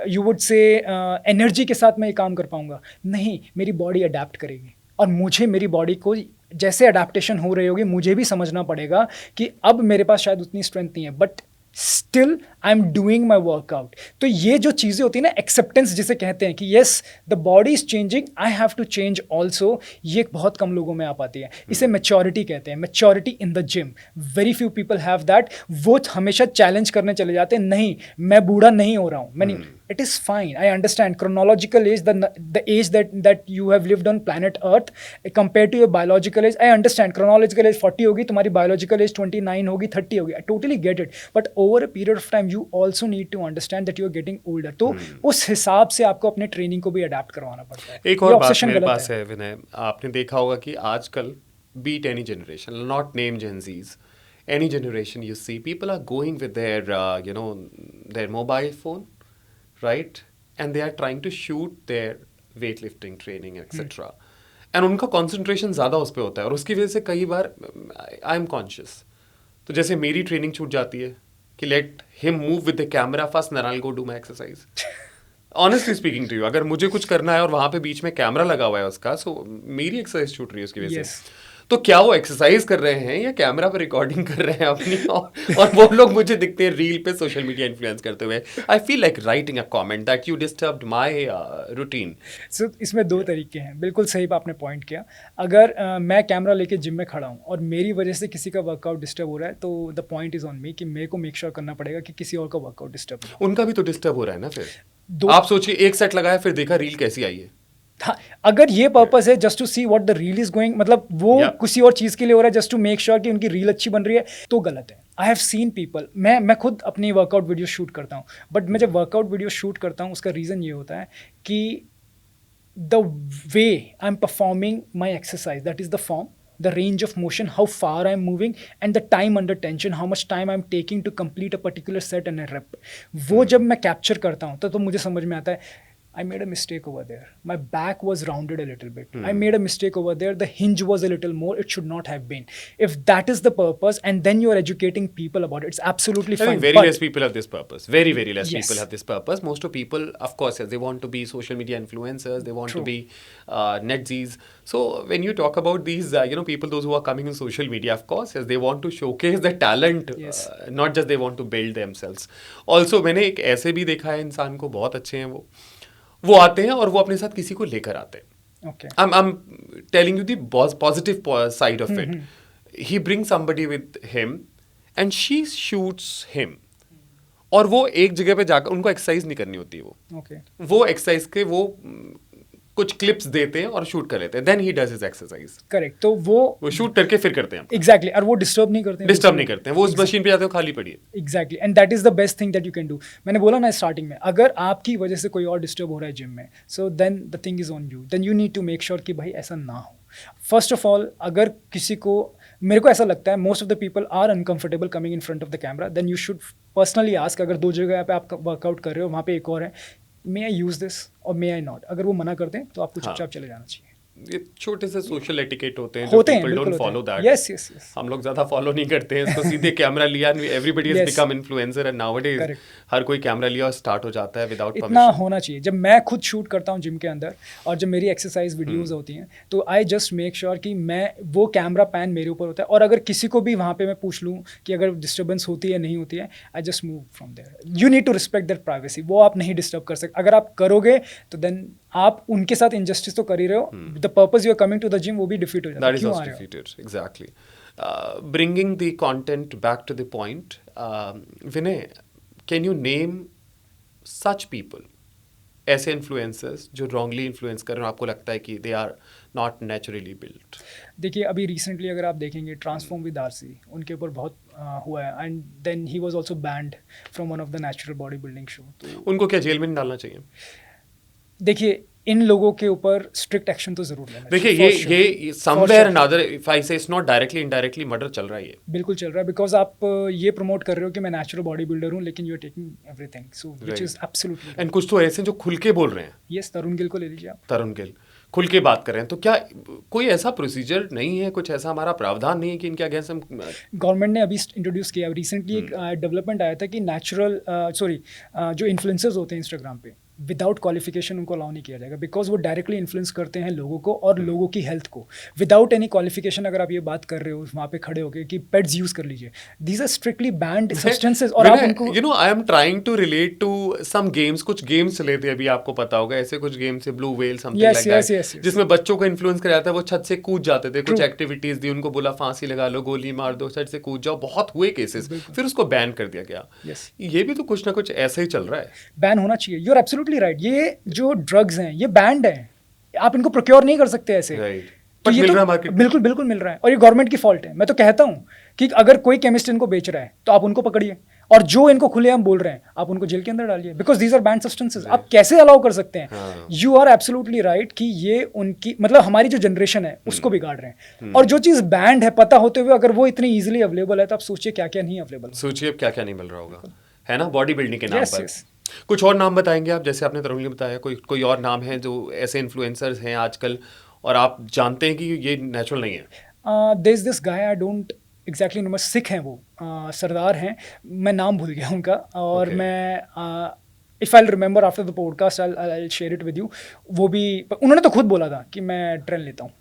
you would say energy के साथ मैं ये काम कर पाऊँगा? नहीं, मेरी बॉडी अडेप्ट करेगी और मुझे मेरी बॉडी को जैसे अडेप्टेशन हो रही होगी मुझे भी समझना पड़ेगा कि अब मेरे पास शायद उतनी स्ट्रेंथ नहीं है, but still I am doing my workout. तो ये जो चीज़ें होती है ना, एक्सेप्टेंस जिसे कहते हैं कि yes the body is changing, I have to change also, ये बहुत कम लोगों में आ पाती है। इसे मैच्योरिटी कहते हैं, maturity in the gym. Very few people have that. वो हमेशा चैलेंज करने चले जाते हैं, नहीं मैं बूढ़ा नहीं हो रहा हूँ, मैं नहीं। It is fine. I understand chronological age, the age that you have lived on planet Earth compared to your biological age. I understand chronological age 40 होगी, तुम्हारी biological age 29 होगी, 30 होगी. I totally get it. But over a period of time, you also need to understand that you are getting older. तो उस हिसाब से आपको अपने ट्रेनिंग को भी अडेप्ट करवाना पड़ता है। एक और बात मेरे पास है विनय, आपने देखा होगा कि आजकल beat any generation, not name Gen Zs, any generation you see, people are going with their their mobile phone. Right? And they are trying to shoot their weightlifting training, etc. And उनका concentration ज़्यादा उस पर होता है और उसकी वजह से कई बार I am conscious. तो जैसे मेरी ट्रेनिंग छूट जाती है कि let him move with the camera first and then I'll go do my exercise. Honestly speaking to you, अगर मुझे कुछ करना है और वहाँ पे बीच में कैमरा लगा हुआ है उसका, so मेरी एक्सरसाइज छूट रही है उसकी वजह से। तो क्या वो एक्सरसाइज कर रहे हैं या कैमरा पे रिकॉर्डिंग कर रहे हैं अपनी, और वो लोग मुझे दिखते हैं रील पे सोशल मीडिया इन्फ्लुएंस करते हुए. I feel like writing a comment that you disturbed my routine. So इसमें दो तरीके हैं, बिल्कुल सही आपने पॉइंट किया. अगर मैं कैमरा लेके जिम में खड़ा हूँ और मेरी वजह से किसी का वर्कआउट डिस्टर्ब हो रहा है, तो the point is on me कि मेरे को मेक श्योर करना पड़ेगा कि किसी और का वर्कआउट डिस्टर्ब हो. उनका भी तो डिस्टर्ब हो रहा है ना फिर. दो आप सोचिए, एक सेट लगाया फिर देखा रील कैसी आई है. हाँ, अगर ये पर्पस है just to see what the reel is going, मतलब वो Yeah. किसी और चीज़ के लिए हो रहा है जस्ट टू मेक श्योर कि उनकी रील अच्छी बन रही है, तो गलत है. आई हैव सीन पीपल, मैं खुद अपनी वर्कआउट वीडियो शूट करता हूँ, बट मैं जब वर्कआउट वीडियो शूट करता हूँ उसका रीज़न ये होता है कि the way I'm performing my exercise, that is the form, the range of motion, how far I'm moving, and the time under tension, how much time I'm taking to complete a particular set and a rep. वो जब मैं capture करता हूँ तो मुझे समझ में आता है I made a mistake over there. My back was rounded a little bit. I made a mistake over there. The hinge was a little more. It should not have been. If that is the purpose, and then you are educating people about it, it's absolutely I fine. think very But less people have this purpose. Very, very less Yes. people have this purpose. Most of people, of course, yes, they want to be social media influencers. They want to True. be netzis. So when you talk about these, people, those who are coming in social media, of course, yes, they want to showcase their talent. Yes. Not just they want to build themselves. Also, मैंने एक ऐसे भी देखा है इंसान को, बहुत अच्छे हैं वो आते हैं और वो अपने साथ किसी को लेकर आते हैं. okay. I'm telling you the positive side of it. He brings somebody with him and she shoots him. और वो एक जगह पे जाकर, उनको एक्सरसाइज नहीं करनी होती, Okay. वो एक्सरसाइज के वो कुछ क्लिप्स देते हैं और शूट कर लेते हैं. Then he does his exercise. Correct. तो वो शूट करके फिर करते हैं. एग्जैक्टली, और वो डिस्टर्ब नहीं करते हैं. डिस्टर्ब नहीं करते हैं. वो उस मशीन पे जाते हो, खाली पड़ी है. Exactly, and that is the best thing that you can do. मैंने बोला ना स्टार्टिंग में, अगर आपकी वजह से कोई और डिस्टर्ब हो रहा है जिम में, so then the thing is on you. Then you need to make sure कि भाई ऐसा ना हो. फर्स्ट ऑफ ऑल, अगर किसी को, मेरे को ऐसा लगता है most of the people are uncomfortable coming in front of the camera, then you should personally ask. अगर दो जगह पे आप वर्कआउट कर रहे हो, वहाँ पे एक और है, मे आई यूज़ दिस और मे आई नॉट. अगर वो मना करते हैं तो आपको चुपचाप चले जाना चाहिए. ये छोटे से सोशल एटिकेट होते हैं, होते हैं, people बिल्कुल don't होते follow हैं. that. Yes, yes, yes. हम लोग ज्यादा फॉलो नहीं करते हैं इसको. सीधे कैमरा लिया, everybody has Yes. Become influencer and nowadays Correct. हर कोई कैमरा लिया और स्टार्ट हो जाता है विदाउट इतना परमिशन. होना चाहिए. जब मैं खुद शूट करता हूँ जिम के अंदर और जब मेरी एक्सरसाइज वीडियोस होती हैं, तो आई जस्ट मेक श्योर कि मैं, वो कैमरा पैन मेरे ऊपर होता है, और अगर किसी को भी वहाँ पे मैं पूछ लूँ कि अगर डिस्टर्बेंस होती है नहीं होती है, I just move from there. You need to respect that privacy. वो आप नहीं डिस्टर्ब कर सकते. अगर आप करोगे तो देन आप उनके साथ इनजस्टिस तो कर ही रहे हो. The purpose you are coming to the gym वो भी डिफीट हो जाता है. That is क्यों also आ रहे हो? defeated. Exactly. Bringing the content back to the point, Vinay, can you name such people, ऐसे इन्फ्लुएंसर्स जो रॉन्गली इन्फ्लुएंस कर रहे हैं, आपको लगता है कि they are not naturally built? देखिए, अभी रिसेंटली अगर आप देखेंगे ट्रांसफॉर्म विद आरसी, उनके ऊपर बहुत हुआ है, and then he was also banned from one of the natural body building show. तो उनको क्या जेल में नहीं डालना चाहिए? देखिए, इन लोगों के ऊपर स्ट्रिक्ट एक्शन तो जरूर लेना देखिए, चाहिए. For sure. ये somewhere and other, if I say it's not directly indirectly murder चल रहा है ये. बिल्कुल चल रहा है, बिकॉज आप ये प्रमोट कर रहे हो कि मैं नेचुरल बॉडी बिल्डर हूँ, लेकिन you are taking everything, so which is absolutely. And कुछ तो ऐसे जो खुल के बोल रहे हैं. यस, तरुण गिल को ले लीजिए आप. तरुण गिल खुल के बात कर रहे हैं, तो क्या कोई ऐसा प्रोसीजर नहीं है, कुछ ऐसा हमारा प्रावधान नहीं है कि इनके अगेंस्ट हम? गवर्नमेंट ने अभी इंट्रोड्यूस किया, रिसेंटली एक डेवलपमेंट आया था कि नेचुरल जो इन्फ्लुएंसर्स होते हैं इंस्टाग्राम पे, विदाउट क्वालिफिकेशन उनको अलाउ नहीं किया जाएगा, बिकॉज वो डायरेक्टली इन्फ्लुएंस करते हैं लोगों को और लोगों की हेल्थ को. विदाउट एनी क्वालिफिकेशन अगर आप ये बात कर रहे हो वहाँ पे खड़े होकर कि पेट्स यूज कर लीजिए, these are strictly banned substances. और आप उनको, you know, I am trying to relate to some games. कुछ गेम्स चले थे अभी, आपको पता होगा, ऐसे कुछ गेम्स है, blue whale something like that, जिसमें बच्चों को इन्फ्लुएंस किया जाता है. वो छत से कूद जाते थे, कुछ एक्टिविटीज दी, उनको बोला फांसी लगा लो, गोली मार दो, छत से कूद जाओ. बहुत हुए केसेस, फिर उसको बैन कर दिया गया. ये भी तो कुछ ना कुछ ऐसा ही चल रहा है. बैन होना चाहिए. You are absolutely right. ये जो ड्रग्स हैं ये बैंड है, आप इनको प्रोक्योर नहीं कर सकते ऐसे. राइट. तो बट ये मिल तो रहा है मार्केट. बिल्कुल बिल्कुल मिल रहा है, और ये गवर्नमेंट की फॉल्ट है. मैं तो कहता हूँ कि अगर कोई केमिस्ट इनको बेच रहा है तो आप उनको पकड़िए, और जो इनको खुलेआम बोल रहे हैं आप उनको जेल के अंदर डालिए, because these are banned substances. आप कैसे अलाउ कर सकते हैं? यू आर एब्सोल्युटली राइट कि ये उनकी, मतलब हमारी जो जनरेशन है उसको बिगाड़ रहे हैं. और जो चीज़ बैंड है पता होते हुए अगर वो इतनी ईजिली अवेलेबल है, तो आप सोचिए क्या क्या नहीं अवेलेबल. सोचिए अब क्या क्या नहीं मिल रहा होगा, है ना, बॉडी बिल्डिंग के नाम Yes, पर. yes. कुछ और नाम बताएंगे आप? जैसे आपने तरुण ने बताया, कोई और नाम है जो ऐसे इन्फ्लुएंसर्स हैं आजकल और आप जानते हैं कि ये नेचुरल नहीं है? There is this guy, I don't exactly know, Sikh हैं वो, सरदार हैं, मैं नाम भूल गया उनका, और Okay. मैं if I remember after the podcast I share it with you. वो भी, उन्होंने तो खुद बोला था कि मैं ट्रेन लेता हूँ.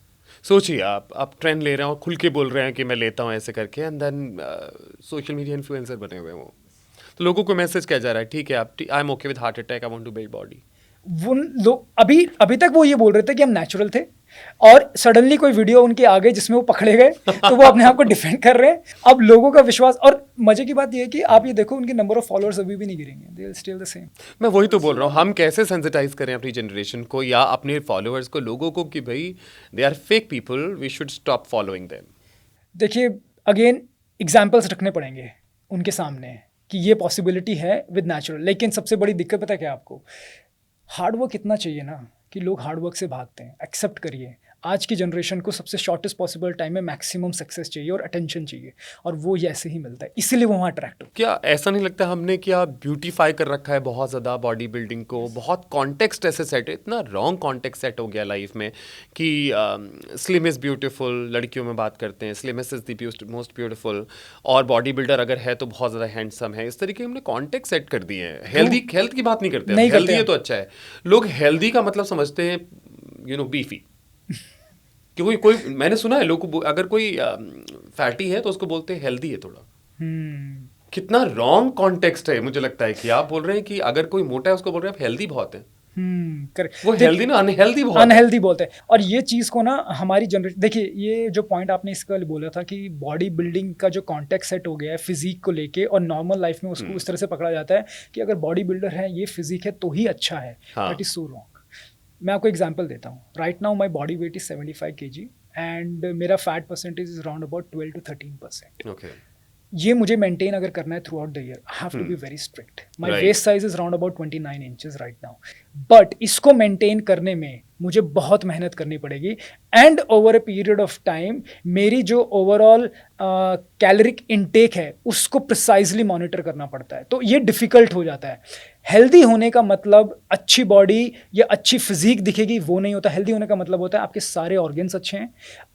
सोचिए आप ट्रेंड ले रहे हो, खुल के बोल रहे हैं कि मैं लेता हूँ ऐसे करके, and then social media influencer बने हुए हैं वो। तो लोगों को मैसेज क्या जा रहा है, ठीक है आप, I am okay with heart attack, I want to build body. वो लोग अभी तक वो ये बोल रहे थे कि हम नेचुरल थे, और सडनली कोई वीडियो उनके आ गई जिसमें वो पकड़े गए तो वो अपने आप को डिफेंड कर रहे हैं। अब लोगों का विश्वास, और मजे की बात ये है कि आप ये देखो उनके नंबर ऑफ फॉलोअर्स अभी भी नहीं गिरेंगे, they will still the same. मैं वही तो बोल रहा हूँ, हम कैसे सेंसिटाइज करें अपनी जनरेशन को या अपने फॉलोअर्स को, लोगों को, कि भाई they are fake people, we should stop following them. देखिए अगेन एग्जाम्पल्स रखने पड़ेंगे उनके सामने कि ये पॉसिबिलिटी है विद नेचुरल। लेकिन सबसे बड़ी दिक्कत पता है क्या आपको, हार्ड वर्क इतना चाहिए ना कि लोग हार्ड वर्क से भागते हैं। एक्सेप्ट करिए, आज की जनरेशन को सबसे शॉर्टेस्ट पॉसिबल टाइम में मैक्सिमम सक्सेस चाहिए और अटेंशन चाहिए, और वो ये ऐसे ही मिलता है, इसीलिए वो वहाँ अट्रैक्ट हो। क्या ऐसा नहीं लगता हमने क्या ब्यूटीफाई कर रखा है बहुत ज़्यादा बॉडी बिल्डिंग को, बहुत कॉन्टेक्स्ट ऐसे सेट है, इतना रॉन्ग कॉन्टेक्स्ट सेट हो गया लाइफ में कि स्लिम इज़ ब्यूटीफुल, लड़कियों में बात करते हैं slimmest is the most beautiful, और बॉडी बिल्डर अगर है तो बहुत ज़्यादा हैंडसम है। इस तरीके हमने कॉन्टेक्स्ट सेट कर दिए हैं। हेल्थ की बात नहीं करते, हेल्दी है तो अच्छा है। लोग हेल्दी का मतलब समझते हैं बीफी। क्योंकि कोई, मैंने सुना है लोग, अगर कोई फैटी है तो उसको बोलते हैं हेल्दी है थोड़ा। कितना रॉन्ग कॉन्टेक्स्ट है, मुझे लगता है कि आप बोल रहे हैं कि अगर कोई मोटा है उसको बोल रहे हैं आप हेल्दी बहुत है। करेक्ट। वो हेल्दी ना अनहेल्दी बहुत, अनहेल्दी बोलते हैं। और ये चीज़ को ना हमारी जनरेशन, देखिए ये जो पॉइंट आपने इसका बोला था कि बॉडी बिल्डिंग का जो कॉन्टेक्स्ट सेट हो गया है फिजिक को लेके, और नॉर्मल लाइफ में उसको उस तरह से पकड़ा जाता है कि अगर बॉडी बिल्डर है, ये फिजिक है तो ही अच्छा है। That is so wrong. मैं आपको एग्जांपल देता हूँ। Right now my body weight is 75 kg and मेरा fat percentage is around about 12 to 13%। Okay. ये मुझे मेंटेन अगर करना है throughout the year, I have to be very strict. My waist size is around about 29 inches right now, but इसको maintain करने में मुझे बहुत मेहनत करनी पड़ेगी, and over a period of time मेरी जो ओवरऑल कैलोरिक इनटेक है उसको प्रिसाइजली मॉनिटर करना पड़ता है। तो ये डिफिकल्ट हो जाता है। हेल्दी होने का मतलब अच्छी बॉडी या अच्छी फिजिक दिखेगी वो नहीं होता। हेल्दी होने का मतलब होता है आपके सारे ऑर्गन्स अच्छे हैं।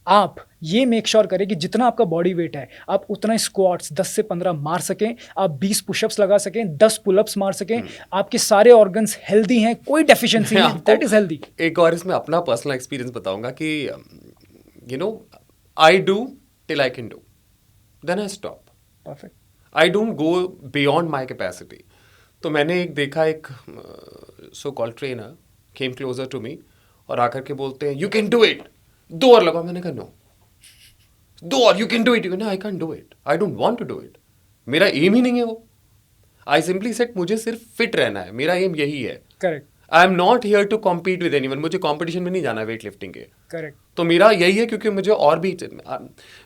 आप ये मेक श्योर करें कि जितना आपका बॉडी वेट है आप उतना स्क्वाट्स 10 से 15 मार सकें, आप 20 पुशअप्स लगा सकें, 10 पुलअप्स मार सकें, आपके सारे ऑर्गन्स हेल्दी हैं, कोई डेफिशिएंसी नहीं, दैट इज हेल्दी। एक और इसमें अपना पर्सनल एक्सपीरियंस बताऊंगा कि I do till I can do, then I stop. Perfect. I don't go beyond my capacity. तो मैंने एक देखा, एक so called trainer came closer to me और आकर के बोलते हैं यू कैन डू इट, 2 और लगा। मैंने कहा नो, 2 और you can do it. I can do it, I don't want to do it. मेरा एम ही नहीं है वो। आई सिंपली सेड मुझे सिर्फ फिट रहना है, मेरा एम यही है। Correct. I am not here to compete with anyone. मुझे कॉम्पिटिशन में नहीं जाना वेट लिफ्टिंग के। करेक्ट। तो मेरा यही है, क्योंकि मुझे और भी,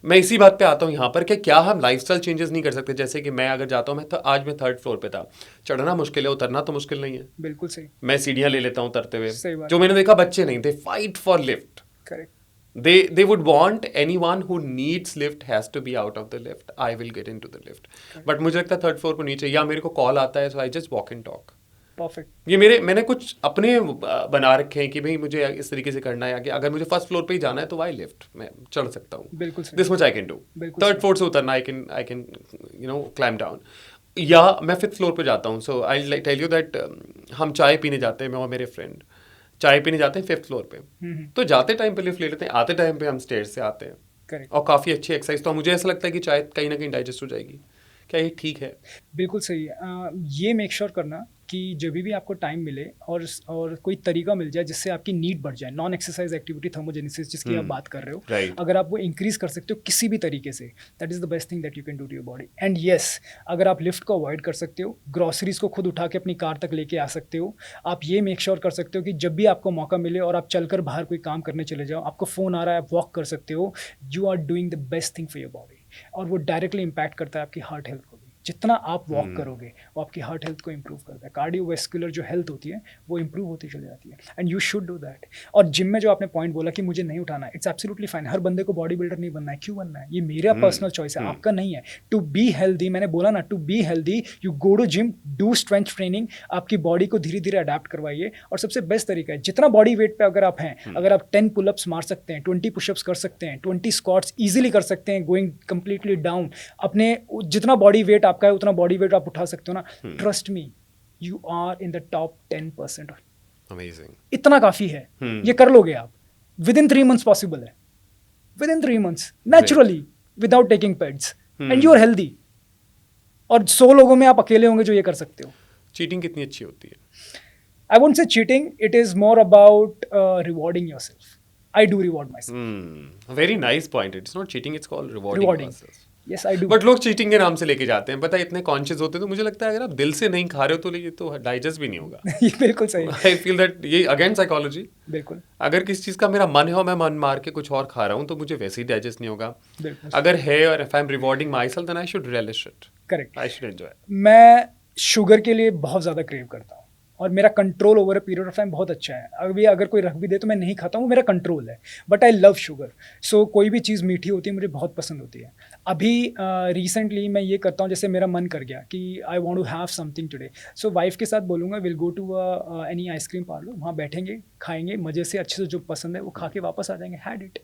मैं इसी बात पे आता हूँ यहाँ पर कि क्या हम लाइफस्टाइल चेंजेस नहीं कर सकते। जैसे कि मैं अगर जाता हूँ, आज मैं 3rd फ्लोर पे था, चढ़ना मुश्किल है, उतरना तो मुश्किल नहीं है। बिल्कुल सही। मैं सीढ़ियाँ ले लेता हूँ उतरते हुए। सही बात। जो मैंने देखा बच्चे नहीं, they fight for lift. Correct. They would want anyone who needs lift has to be out of the lift. I will get into the lift. But मुझे लगता है 3rd फ्लोर पर नीचे, या मेरे को कॉल आता है, so I just walk and talk. Perfect. ये मैंने कुछ अपने बना रखे हैं कि भाई मुझे इस तरीके से करना है, कि अगर मुझे 1st फ्लोर पे ही जाना है तो वाई लिफ्ट, मैं चढ़ सकता हूँ। बिल्कुल सही। This much I can do. बिल्कुल 3rd फ्लोर से उतरना आई कैन क्लाइम डाउन। या मैं 5th फ्लोर पे जाता हूँ। सो आई टेल यू दैट हम चाय पीने जाते हैं, मैं और मेरे फ्रेंड चाय पीने जाते हैं 5th फ्लोर पे। तो जाते टाइम पे लिफ्ट ले लेते हैं, आते टाइम पे हम स्टेयर्स से आते हैं। करेक्ट। और काफ़ी अच्छी एक्सरसाइज। तो मुझे ऐसा लगता है कि चाय कहीं ना कहीं डाइजेस्ट हो जाएगी। क्या ये ठीक है? बिल्कुल सही है। ये मेक श्योर करना कि जब भी आपको टाइम मिले और कोई तरीका मिल जाए जिससे आपकी नीड बढ़ जाए, नॉन एक्सरसाइज एक्टिविटी थर्मोजेनेसिस जिसकी आप बात कर रहे हो, right. अगर आप वो इंक्रीज कर सकते हो किसी भी तरीके से, that is the best thing that you can do to your body. And yes, अगर आप लिफ्ट को अवॉइड कर सकते हो, ग्रॉसरीज को खुद उठा के अपनी कार तक लेके आ सकते हो, आप ये मेक श्योर कर सकते हो कि जब भी आपको मौका मिले और आप चलकर बाहर कोई काम करने चले जाओ, आपको फ़ोन आ रहा है, आप वॉक कर सकते हो, you are doing the best thing for your body. और वो डायरेक्टली इम्पैक्ट करता है आपकी हार्ट हेल्थ को भी। जितना आप वॉक करोगे वो आपकी हार्ट हेल्थ को इंप्रूव करता है। कार्डियोवैस्कुलर जो हेल्थ होती है वो इंप्रूव होती चली जाती है, and you should do that. और जिम में जो आपने पॉइंट बोला कि मुझे नहीं उठाना, इट्स एब्सोल्युटली फाइन। हर बंदे को बॉडी बिल्डर नहीं बनना है। क्यों बनना है? ये मेरा पर्सनल चॉइस है, आपका नहीं है। टू बी हेल्दी, मैंने बोला ना, to be healthy you go to gym, do strength training, आपकी बॉडी को धीरे धीरे अडेप्ट करवाइए। और सबसे बेस्ट तरीका है, जितना बॉडी वेट पे अगर आप हैं, अगर आप 10 पुलअप्स मार सकते हैं, 20 पुशअप्स कर सकते हैं, 20 स्क्वाट्स ईजिली कर सकते हैं, गोइंग कंप्लीटली डाउन, अपने जितना बॉडी वेट आपका है उतना बॉडी वेट आप उठा सकते हो ना, trust me, you are in the top 10%। Amazing. इतना काफी है। ये कर लोगे आप, विद इन 3 months पॉसिबल है। within 3 months naturally without taking peds and you are healthy. और 100 लोगों में आप अकेले होंगे जो ये कर सकते हो. चीटिंग कितनी अच्छी होती है? I won't say cheating, it is more about rewarding yourself. I do reward myself. Very nice point. It's not cheating, it's called rewarding ourselves. Yes, I do. But लोग चीटिंग के नाम से लेके जाते हैं, पता है, इतने कॉन्शियस होते हैं, तो मुझे लगता है अगर आप दिल से नहीं खा रहे हो तो ये तो डाइजेस्ट भी नहीं होगा. ये बिल्कुल सही. आई फील दैट ये अगेन साइकोलॉजी. बिल्कुल. अगर किसी चीज़ का मेरा मन है और मैं मन मार के कुछ और खा रहा हूँ तो मुझे वैसे ही डाइजेस्ट नहीं होगा. अगर है और if I am rewarding myself then I should relish it. Correct. I should enjoy. मैं शुगर के लिए बहुत ज़्यादा क्रेव करता हूँ और मेरा control over a period of time बहुत अच्छा है. अगर कोई रख भी दे तो मैं नहीं खाता हूँ, मेरा कंट्रोल है. But I love sugar. So कोई भी चीज़ मीठी होती है मुझे बहुत पसंद होती है. अभी रिसेंटली मैं ये करता हूँ, जैसे मेरा मन कर गया कि I want to have something today, so wife के साथ बोलूँगा will go to any ice cream parlour, वहाँ बैठेंगे, खाएंगे मज़े से, अच्छे से जो पसंद है वो खा के वापस आ जाएंगे. Had it.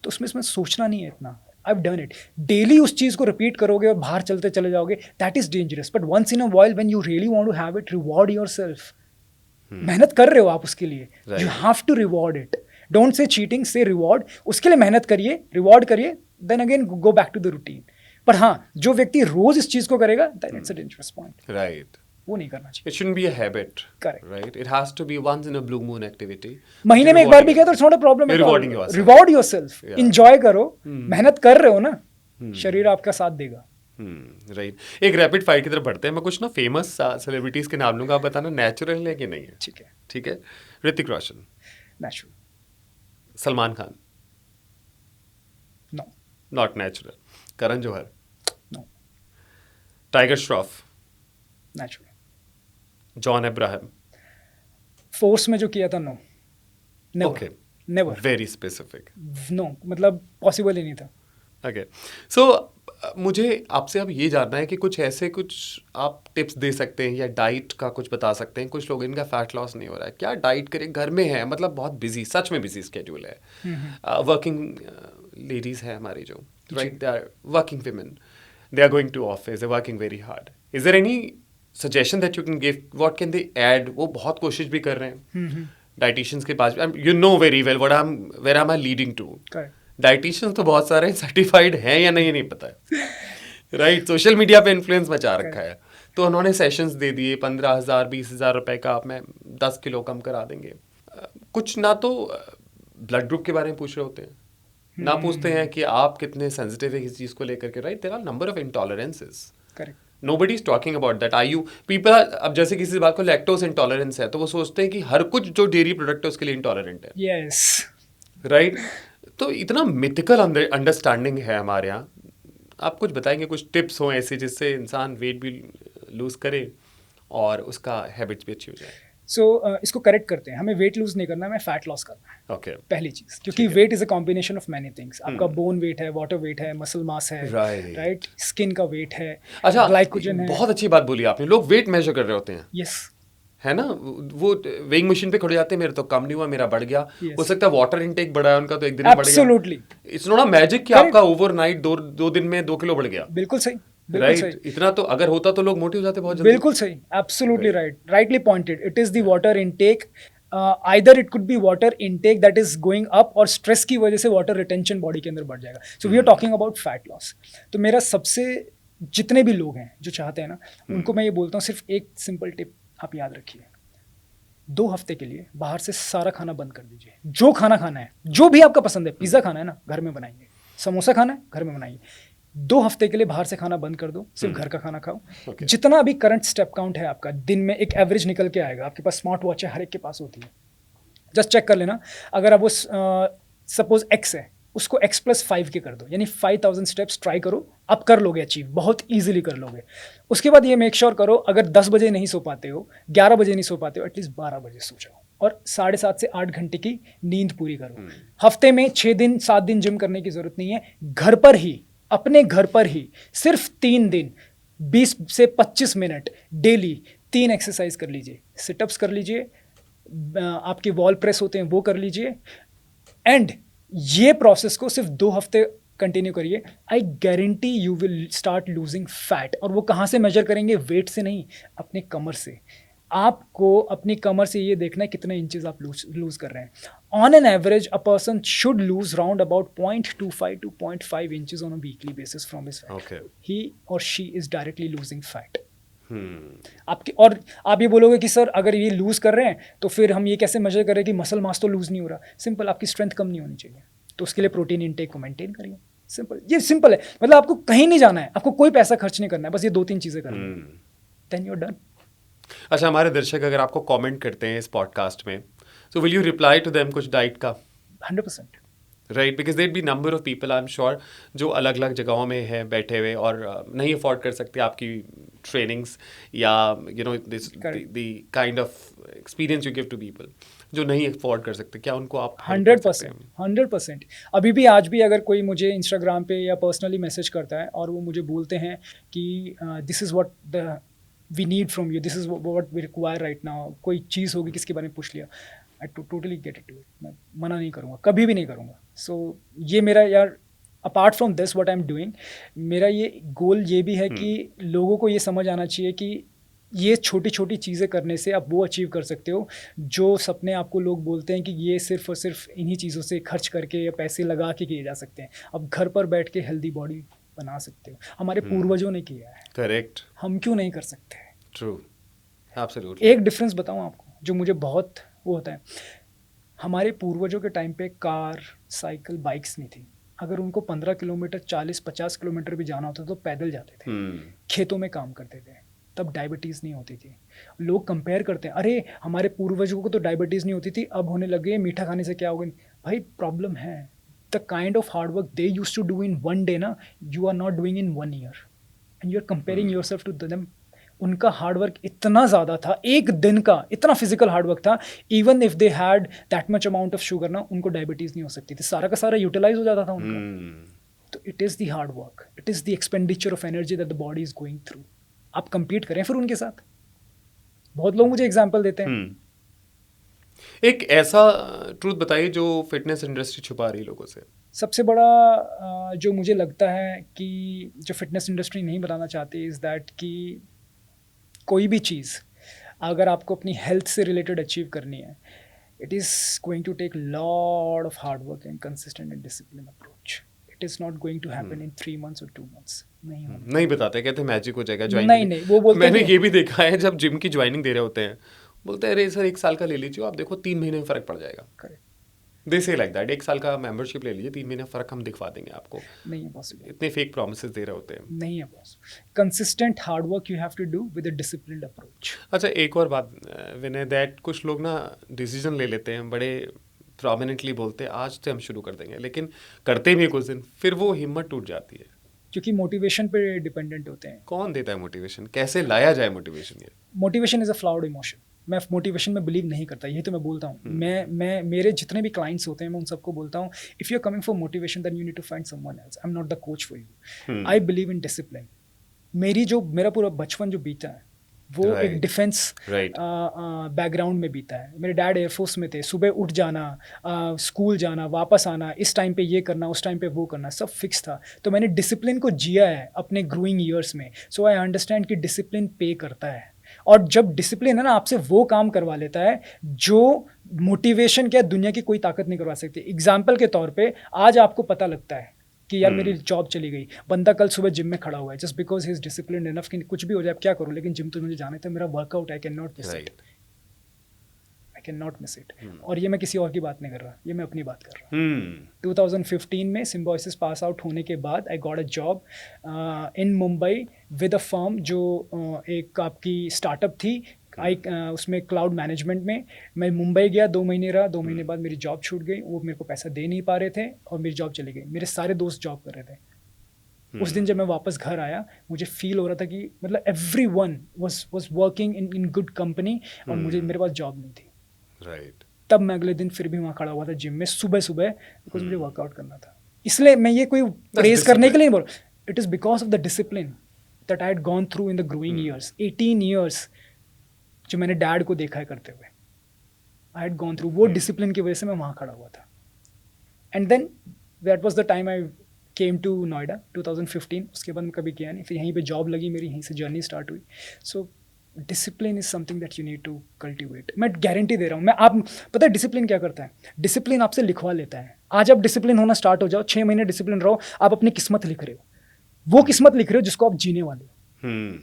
तो उसमें सोचना नहीं है इतना. I've done it. डेली उस चीज़ को रिपीट करोगे और बाहर चलते चले जाओगे, that is dangerous. But once in a while when you really want to have it, reward yourself. मेहनत कर रहे हो आप उसके लिए, you have to reward it. Don't say cheating, say reward. उसके लिए मेहनत करिए, रिवॉर्ड करिए, then again go back to the routine. पर हाँ, जो व्यक्ति रोज इस चीज़ को करेगा, then it's a dangerous point. Right. वो नहीं करना चाहिए. It shouldn't be a habit. Correct. Right? It has to be once in a blue moon activity. महीने में एक बार भी किया तो it's not a problem. Rewarding yourself. Reward yourself. Enjoy करो. मेहनत कर रहे हो ना, शरीर आपका साथ देगा. राइट. एक रैपिड फायर की तरफ बढ़ते हैं. मैं कुछ ना फेमस सेलिब्रिटीज के नाम लूंगा, आप बताना नेचुरल है कि नहीं है. ठीक है. ठीक है. Hrithik Roshan. Natural. Salman Khan. No. Not natural. Karan Johar. No. Tiger Shroff. Natural. John Abraham. Force में जो किया था, no. Okay. Never. Very specific. No, मतलब पॉसिबल ही नहीं था. ओके. सो मुझे आपसे अब ये जानना है कि कुछ आप टिप्स दे सकते हैं या डाइट का कुछ बता सकते हैं. कुछ लोग, इनका फैट लॉस नहीं हो रहा है, क्या डाइट करें, घर में है, मतलब बहुत बिजी, सच में बिजी स्केड्यूल है. वर्किंग लेडीज है हमारी जो, right, they are working women, they are going to office, they are working very hard. Is there any suggestion that you can give, what can they add? वो बहुत कोशिश भी कर रहे हैं डाइटिशियंस के पास. You know very well where am I leading to. Dietitians तो बहुत सारे सर्टिफाइड हैं या नहीं, नहीं पता है. राइट. सोशल मीडिया पे इन्फ्लुएंस मचा रखा है, तो उन्होंने सेशंस दे दिए 15,000 20,000 रुपए का, आप में 10 किलो कम करा देंगे. कुछ ना तो ब्लड ग्रुप के बारे में पूछ रहे होते हैं, ना पूछते हैं कि आप कितने सेंसिटिव है किसी चीज़ को लेकर के. Right. There are number of intolerances. Correct. Nobody is talking about that. People अब जैसे किसी बात को लैक्टोज इंटॉलरेंस है तो वो सोचते हैं कि हर कुछ जो डेयरी प्रोडक्ट है उसके लिए इंटॉलरेंट है. यस. राइट. तो इतना मिथिकल अंडरस्टैंडिंग है हमारे यहाँ. आप कुछ बताएंगे, कुछ टिप्स हो ऐसे जिससे इंसान वेट भी लूज करे और उसका हैबिट्स भी अच्छी हो जाए. सो इसको करेक्ट करते हैं. हमें वेट लूज नहीं करना है, हमें फैट लॉस करना है. ओके. पहली चीज, क्योंकि weight is a combination of many things. आपका बोन वेट है, वाटर वेट है, मसल मास है, राइट, स्किन का वेट है, अच्छा, ग्लाइकोजन है. बहुत अच्छी बात बोली आपने. लोग वेट मेजर कर रहे होते हैं. यस. है ना, वो वेइंग मशीन पे खड़े जाते हैं, मेरे तो कम नहीं हुआ, मेरा बढ़ गया. हो सकता है वाटर इनटेक बढ़ा है उनका, तो एक दिन में बढ़ गया. Absolutely. It's not a magic कि आपका ओवरनाइट 2 दिन में 2 किलो बढ़ गया. बिल्कुल सही. राइट. इतना तो अगर होता तो लोग मोटे हो जाते बहुत जल्दी. बिल्कुल सही. Absolutely right. Rightly pointed. It is the water intake. Either it could be water intake that is going up, और स्ट्रेस की वजह से वाटर रिटेंशन बॉडी के अंदर बढ़ जाएगा. So we are talking about fat loss. तो मेरा सबसे, जितने भी लोग हैं जो चाहते हैं ना, उनको मैं ये बोलता हूँ, सिर्फ एक सिंपल टिप आप याद रखिए. 2 हफ्ते के लिए बाहर से सारा खाना बंद कर दीजिए. जो खाना खाना है, जो भी आपका पसंद है, पिज्जा खाना है ना, घर में बनाइए. समोसा खाना है, घर में बनाइए. 2 हफ्ते के लिए बाहर से खाना बंद कर दो, सिर्फ घर का खाना खाओ. जितना अभी करंट स्टेप काउंट है आपका, दिन में एक एवरेज निकल के आएगा. आपके पास स्मार्ट वॉच है, हर एक के पास होती है, जस्ट चेक कर लेना. अगर आप वो सपोज एक्स है, उसको x+5 के कर दो, यानी 5,000 स्टेप्स ट्राई करो. आप कर लोगे अचीव, बहुत ईजिली कर लोगे. उसके बाद ये मेक श्योर करो, अगर 10 बजे नहीं सो पाते हो, 11 बजे नहीं सो पाते हो, एटलीस्ट 12 बजे सो जाओ, और 7.5 से 8 घंटे की नींद पूरी करो. हफ्ते में 6 दिन 7 दिन जिम करने की जरूरत नहीं है. घर पर ही, अपने घर पर ही सिर्फ 3 दिन 20 से 25 मिनट डेली 3 एक्सरसाइज कर लीजिए. सिटअप्स कर लीजिए, आपके वॉल प्रेस होते हैं वो कर लीजिए, एंड ये प्रोसेस को सिर्फ 2 हफ्ते कंटिन्यू करिए. I guarantee you will start losing fat. और वो कहाँ से मेजर करेंगे? वेट से नहीं, अपने कमर से. आपको अपनी कमर से ये देखना है कितने इंचेस आप लूज कर रहे हैं। On an average a person should lose round about 0.25 to 0.5 inches on a weekly basis from his fat. Okay. ही और she is directly losing fat. Hmm. आपके और आप ये बोलोगे कि सर अगर ये लूज कर रहे हैं तो फिर हम ये कैसे मेजर करें कि मसल मास तो लूज नहीं हो रहा। सिंपल, आपकी स्ट्रेंथ कम नहीं होनी चाहिए, तो उसके लिए प्रोटीन इनटेक को मेंटेन करिए। सिंपल, ये सिंपल है। मतलब आपको कहीं नहीं जाना है, आपको कोई पैसा खर्च नहीं करना है, बस ये 2-3 चीजें करनी है, देन यू आर डन। अच्छा, हमारे दर्शक अगर आपको कमेंट करते हैं इस पॉडकास्ट में, so will you reply to them कुछ डाइट का? 100%। Right, because there be number of people I am sure जो अलग अलग जगहों में हैं बैठे हुए और नहीं अफोर्ड कर सकते आपकी ट्रेनिंग्स या you know this the kind of experience you give to people जो नहीं अफोर्ड कर सकते, क्या उनको आप 100%। अभी भी आज भी अगर कोई मुझे इंस्टाग्राम पे या पर्सनली मैसेज करता है और वो मुझे बोलते हैं कि this is what the we need from you, this is what we require right now, कोई चीज़ होगी किसके बारे में पूछ लिया, I totally get it to it. मैं मना नहीं करूँगा, कभी भी नहीं करूँगा। सो ये मेरा यार, apart from this what I am doing, मेरा ये गोल ये भी है कि लोगों को ये समझ आना चाहिए कि ये छोटी छोटी चीज़ें करने से आप वो अचीव कर सकते हो जो सपने आपको लोग बोलते हैं कि ये सिर्फ और सिर्फ इन्हीं चीज़ों से खर्च करके या पैसे लगा के किए जा सकते हैं। अब घर पर बैठ के हेल्दी बॉडी बना सकते हो, हमारे पूर्वजों ने किया है, करेक्ट, हम क्यों नहीं कर सकते? True, absolutely. एक डिफरेंस बताऊं आपको जो मुझे बहुत वो होता है, हमारे पूर्वजों के टाइम पे कार, साइकिल, बाइक्स नहीं थी। अगर उनको 15 किलोमीटर 40-50 किलोमीटर भी जाना होता तो पैदल जाते थे, खेतों में काम करते थे, तब डायबिटीज़ नहीं होती थी। लोग कंपेयर करते हैं, अरे हमारे पूर्वजों को तो डायबिटीज़ नहीं होती थी, अब होने लगे, मीठा खाने से क्या होगा? भाई प्रॉब्लम है, the kind of hard work they used to do in 1 day ना, you are not doing in 1 year and you are comparing yourself to them. उनका हार्ड वर्क इतना ज़्यादा था, एक दिन का इतना फिजिकल हार्ड वर्क था, even if they had that much amount of sugar ना, उनको डायबिटीज़ नहीं हो सकती थी, सारा का सारा यूटिलाइज हो जाता था उनका। तो it is the hard work, it is the expenditure of energy that the body is going through. आप कंपीट करें फिर उनके साथ। बहुत लोग मुझे एग्जाम्पल देते हैं। एक ऐसा ट्रूथ बताइए जो फिटनेस इंडस्ट्री छुपा रही है लोगों से। सबसे बड़ा जो मुझे लगता है कि जो फिटनेस इंडस्ट्री नहीं बताना चाहती इज़ दैट कि कोई भी चीज़ अगर आपको अपनी हेल्थ से रिलेटेड अचीव करनी है, it is going to take lot of hard work and consistent and discipline approach. It is not going to happen in 3 months or 2 months। नहीं बताते, कहते मैजिक हो जाएगा ज्वाइनिंग। नहीं, वो बोलते मैंने ये भी देखा है, जब जिम की ज्वाइनिंग दे रहे होते हैं बोलते हैं अरे सर 1 साल का ले लीजिए, आप देखो 3 महीने में फ़र्क पड़ जाएगा। करेक्ट, दे से लाइक दैट, 1 साल का मेंबरशिप ले लीजिए, 3 महीने फ़र्क हम दिखवा देंगे आपको। नहीं है पॉसिबल, इतने फेक प्रॉमिसेस दे रहे होते हैं। नहीं है possible. Consistent hard work you have to do with a disciplined approach. अच्छा, एक और बात विनय, दैट कुछ लोग ना डिसीजन ले लेते हैं, बड़े प्रोमिनेंटली बोलते हैं आज से हम शुरू कर देंगे, लेकिन करते भी कुछ दिन फिर वो हिम्मत टूट जाती है, क्योंकि मोटिवेशन पे डिपेंडेंट होते हैं। कौन देता है मोटिवेशन, कैसे लाया जाए मोटिवेशन? ये मोटिवेशन इज़ अ फ्लाउड इमोशन। मैं मोटिवेशन में बिलीव नहीं करता, यही तो मैं बोलता हूँ। मैं मेरे जितने भी क्लाइंट्स होते हैं मैं उन सबको बोलता हूँ, if you are coming for motivation then you need to find someone else, I am not the coach for you. I believe in discipline. मेरा पूरा बचपन जो बीता है वो एक डिफेंस बैकग्राउंड में बीता है। मेरे डैड एयरफोर्स में थे, सुबह उठ जाना, स्कूल जाना, वापस आना, इस टाइम पे ये करना, उस टाइम पे वो करना, सब फिक्स था। तो मैंने डिसिप्लिन को जिया है अपने ग्रोइंग ईयर्स में। सो आई अंडरस्टैंड कि डिसिप्लिन पे करता है, और जब डिसिप्लिन है ना आपसे वो काम करवा लेता है जो मोटिवेशन क्या दुनिया की कोई ताकत नहीं करवा सकती। एग्जाम्पल के तौर पे आज आपको पता लगता है कि यार मेरी जॉब चली गई, बंदा कल सुबह जिम में खड़ा हुआ है just because he is disciplined enough कि कुछ भी हो जाए क्या करूं, लेकिन जिम तो मुझे जाना था, मेरा workout I can not miss it, I can not miss it. और ये मैं किसी और की बात नहीं कर रहा, ये मैं अपनी बात कर रहा हूँ। 2015 में सिम्बोसिस पास आउट होने के बाद I got a job in Mumbai with a firm जो एक आपकी स्टार्टअप थी। उसमें क्लाउड मैनेजमेंट में मैं मुंबई गया, 2 महीने रहा, 2 महीने बाद मेरी जॉब छूट गई। वो मेरे को पैसा दे नहीं पा रहे थे और मेरी जॉब चली गई। मेरे सारे दोस्त जॉब कर रहे थे। उस दिन जब मैं वापस घर आया मुझे फील हो रहा था कि मतलब everyone was working in good company और मेरे पास जॉब नहीं थी। राइट। तब मैं अगले दिन फिर भी वहाँ खड़ा हुआ था जिम में सुबह सुबह, बिकॉज मुझे वर्कआउट करना था। इसलिए मैं ये कोई प्रेज करने के लिए नहीं बोल रहा, it is because of the discipline that I had gone through in the growing years. 18 years जो मैंने डैड को देखा है करते हुए, आई हैड गॉन थ्रू, वो डिसिप्लिन की वजह से मैं वहाँ खड़ा हुआ था। And then that was the time I came to Noida 2015। उसके बाद मैं कभी गया नहीं, फिर यहीं पे जॉब लगी मेरी, यहीं से जर्नी स्टार्ट हुई। So discipline is something that you need to cultivate. मैं गारंटी दे रहा हूँ. मैं आप पता है डिसिप्लिन क्या करता है? डिसिप्लिन आपसे लिखवा लेता है. आज आप डिसिप्लिन होना स्टार्ट हो जाओ, 6 महीने डिसिप्लिन रहो, आप अपनी किस्मत लिख रहे हो. वो किस्मत लिख रहे हो जिसको आप जीने वाले हो.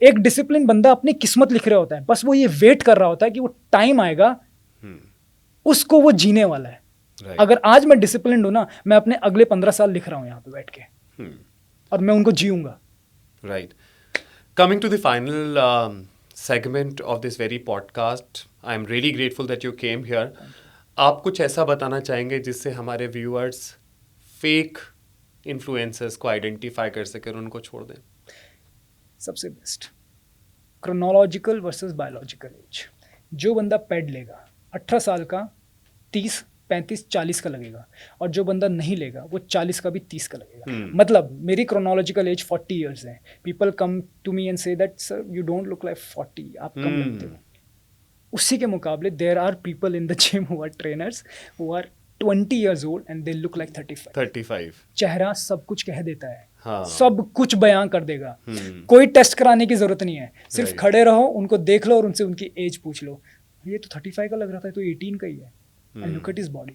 एक डिसिप्लिन बंदा अपनी किस्मत लिख रहा होता है, बस वो ये वेट कर रहा होता है कि वो टाइम आएगा उसको वो जीने वाला है. अगर आज मैं डिसिप्लिन हूं ना, मैं अपने अगले 15 साल लिख रहा हूँ यहाँ पे बैठ के, और मैं उनको जीऊंगा. Right. Coming to the final segment of this very podcast, I am really grateful that you came here. आप कुछ ऐसा बताना चाहेंगे जिससे हमारे व्यूअर्स फेक इन्फ्लुएंसर्स को आइडेंटिफाई कर सके और उनको छोड़ दें? सबसे best chronological versus biological age. जो बंदा पेड लेगा 18 साल का 30, 35, 40 का लगेगा, और जो बंदा नहीं लेगा वो 40 का भी 30 का लगेगा. मतलब मेरी क्रोनोलॉजिकल एज 40 ईयर्स है. People come to me and say that sir you don't look like 40, आप कम लगते हो. उसी के मुकाबले there are people in the gym who are trainers who are 20 years old and they look like 35. चेहरा सब कुछ कह देता है. हाँ. सब कुछ बयां कर देगा. कोई टेस्ट कराने की जरूरत नहीं है. सिर्फ खड़े रहो, उनको देख लो और उनसे उनकी एज पूछ लो. ये तो 35 का लग रहा था, तो 18 का ही है. And look at his body.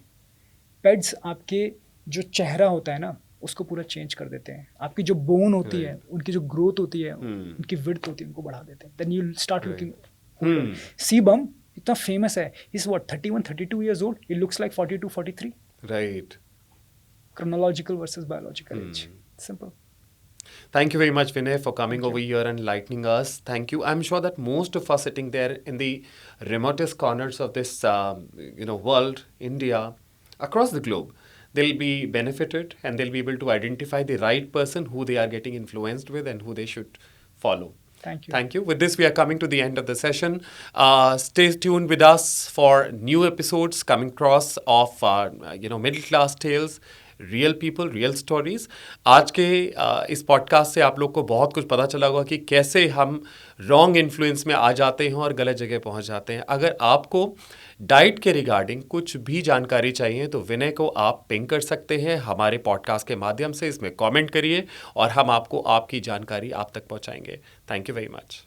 पेड्स आपके जो चेहरा होता है ना उसको पूरा चेंज कर देते हैं. आपकी जो बोन होती है, उनकी जो ग्रोथ होती है, उनकी विड्थ होती है, उनको बढ़ा देते हैं. Then you start looking. Sebum इतना फेमस है. He's what, 31, 32 years old? He looks like 42, 43. Right. Chronological versus biological age. Simple. Thank you very much, Vinay, for coming over here and enlightening us. Thank you. I'm sure that most of us sitting there in the remotest corners of this, world, India, across the globe, they'll be benefited and they'll be able to identify the right person who they are getting influenced with and who they should follow. Thank you. Thank you. With this, we are coming to the end of the session. Stay tuned with us for new episodes coming across of, Middle Class Tales, Real People, Real Stories. आज के इस podcast से आप लोग को बहुत कुछ पता चला होगा कि कैसे हम रॉन्ग इन्फ्लुएंस में आ जाते हैं और गलत जगह पहुंच जाते हैं. अगर आपको डाइट के रिगार्डिंग कुछ भी जानकारी चाहिए तो विनय को आप पिंग कर सकते हैं हमारे पॉडकास्ट के माध्यम से. इसमें कमेंट करिए और हम आपको आपकी जानकारी आप तक पहुंचाएंगे. Thank you very much.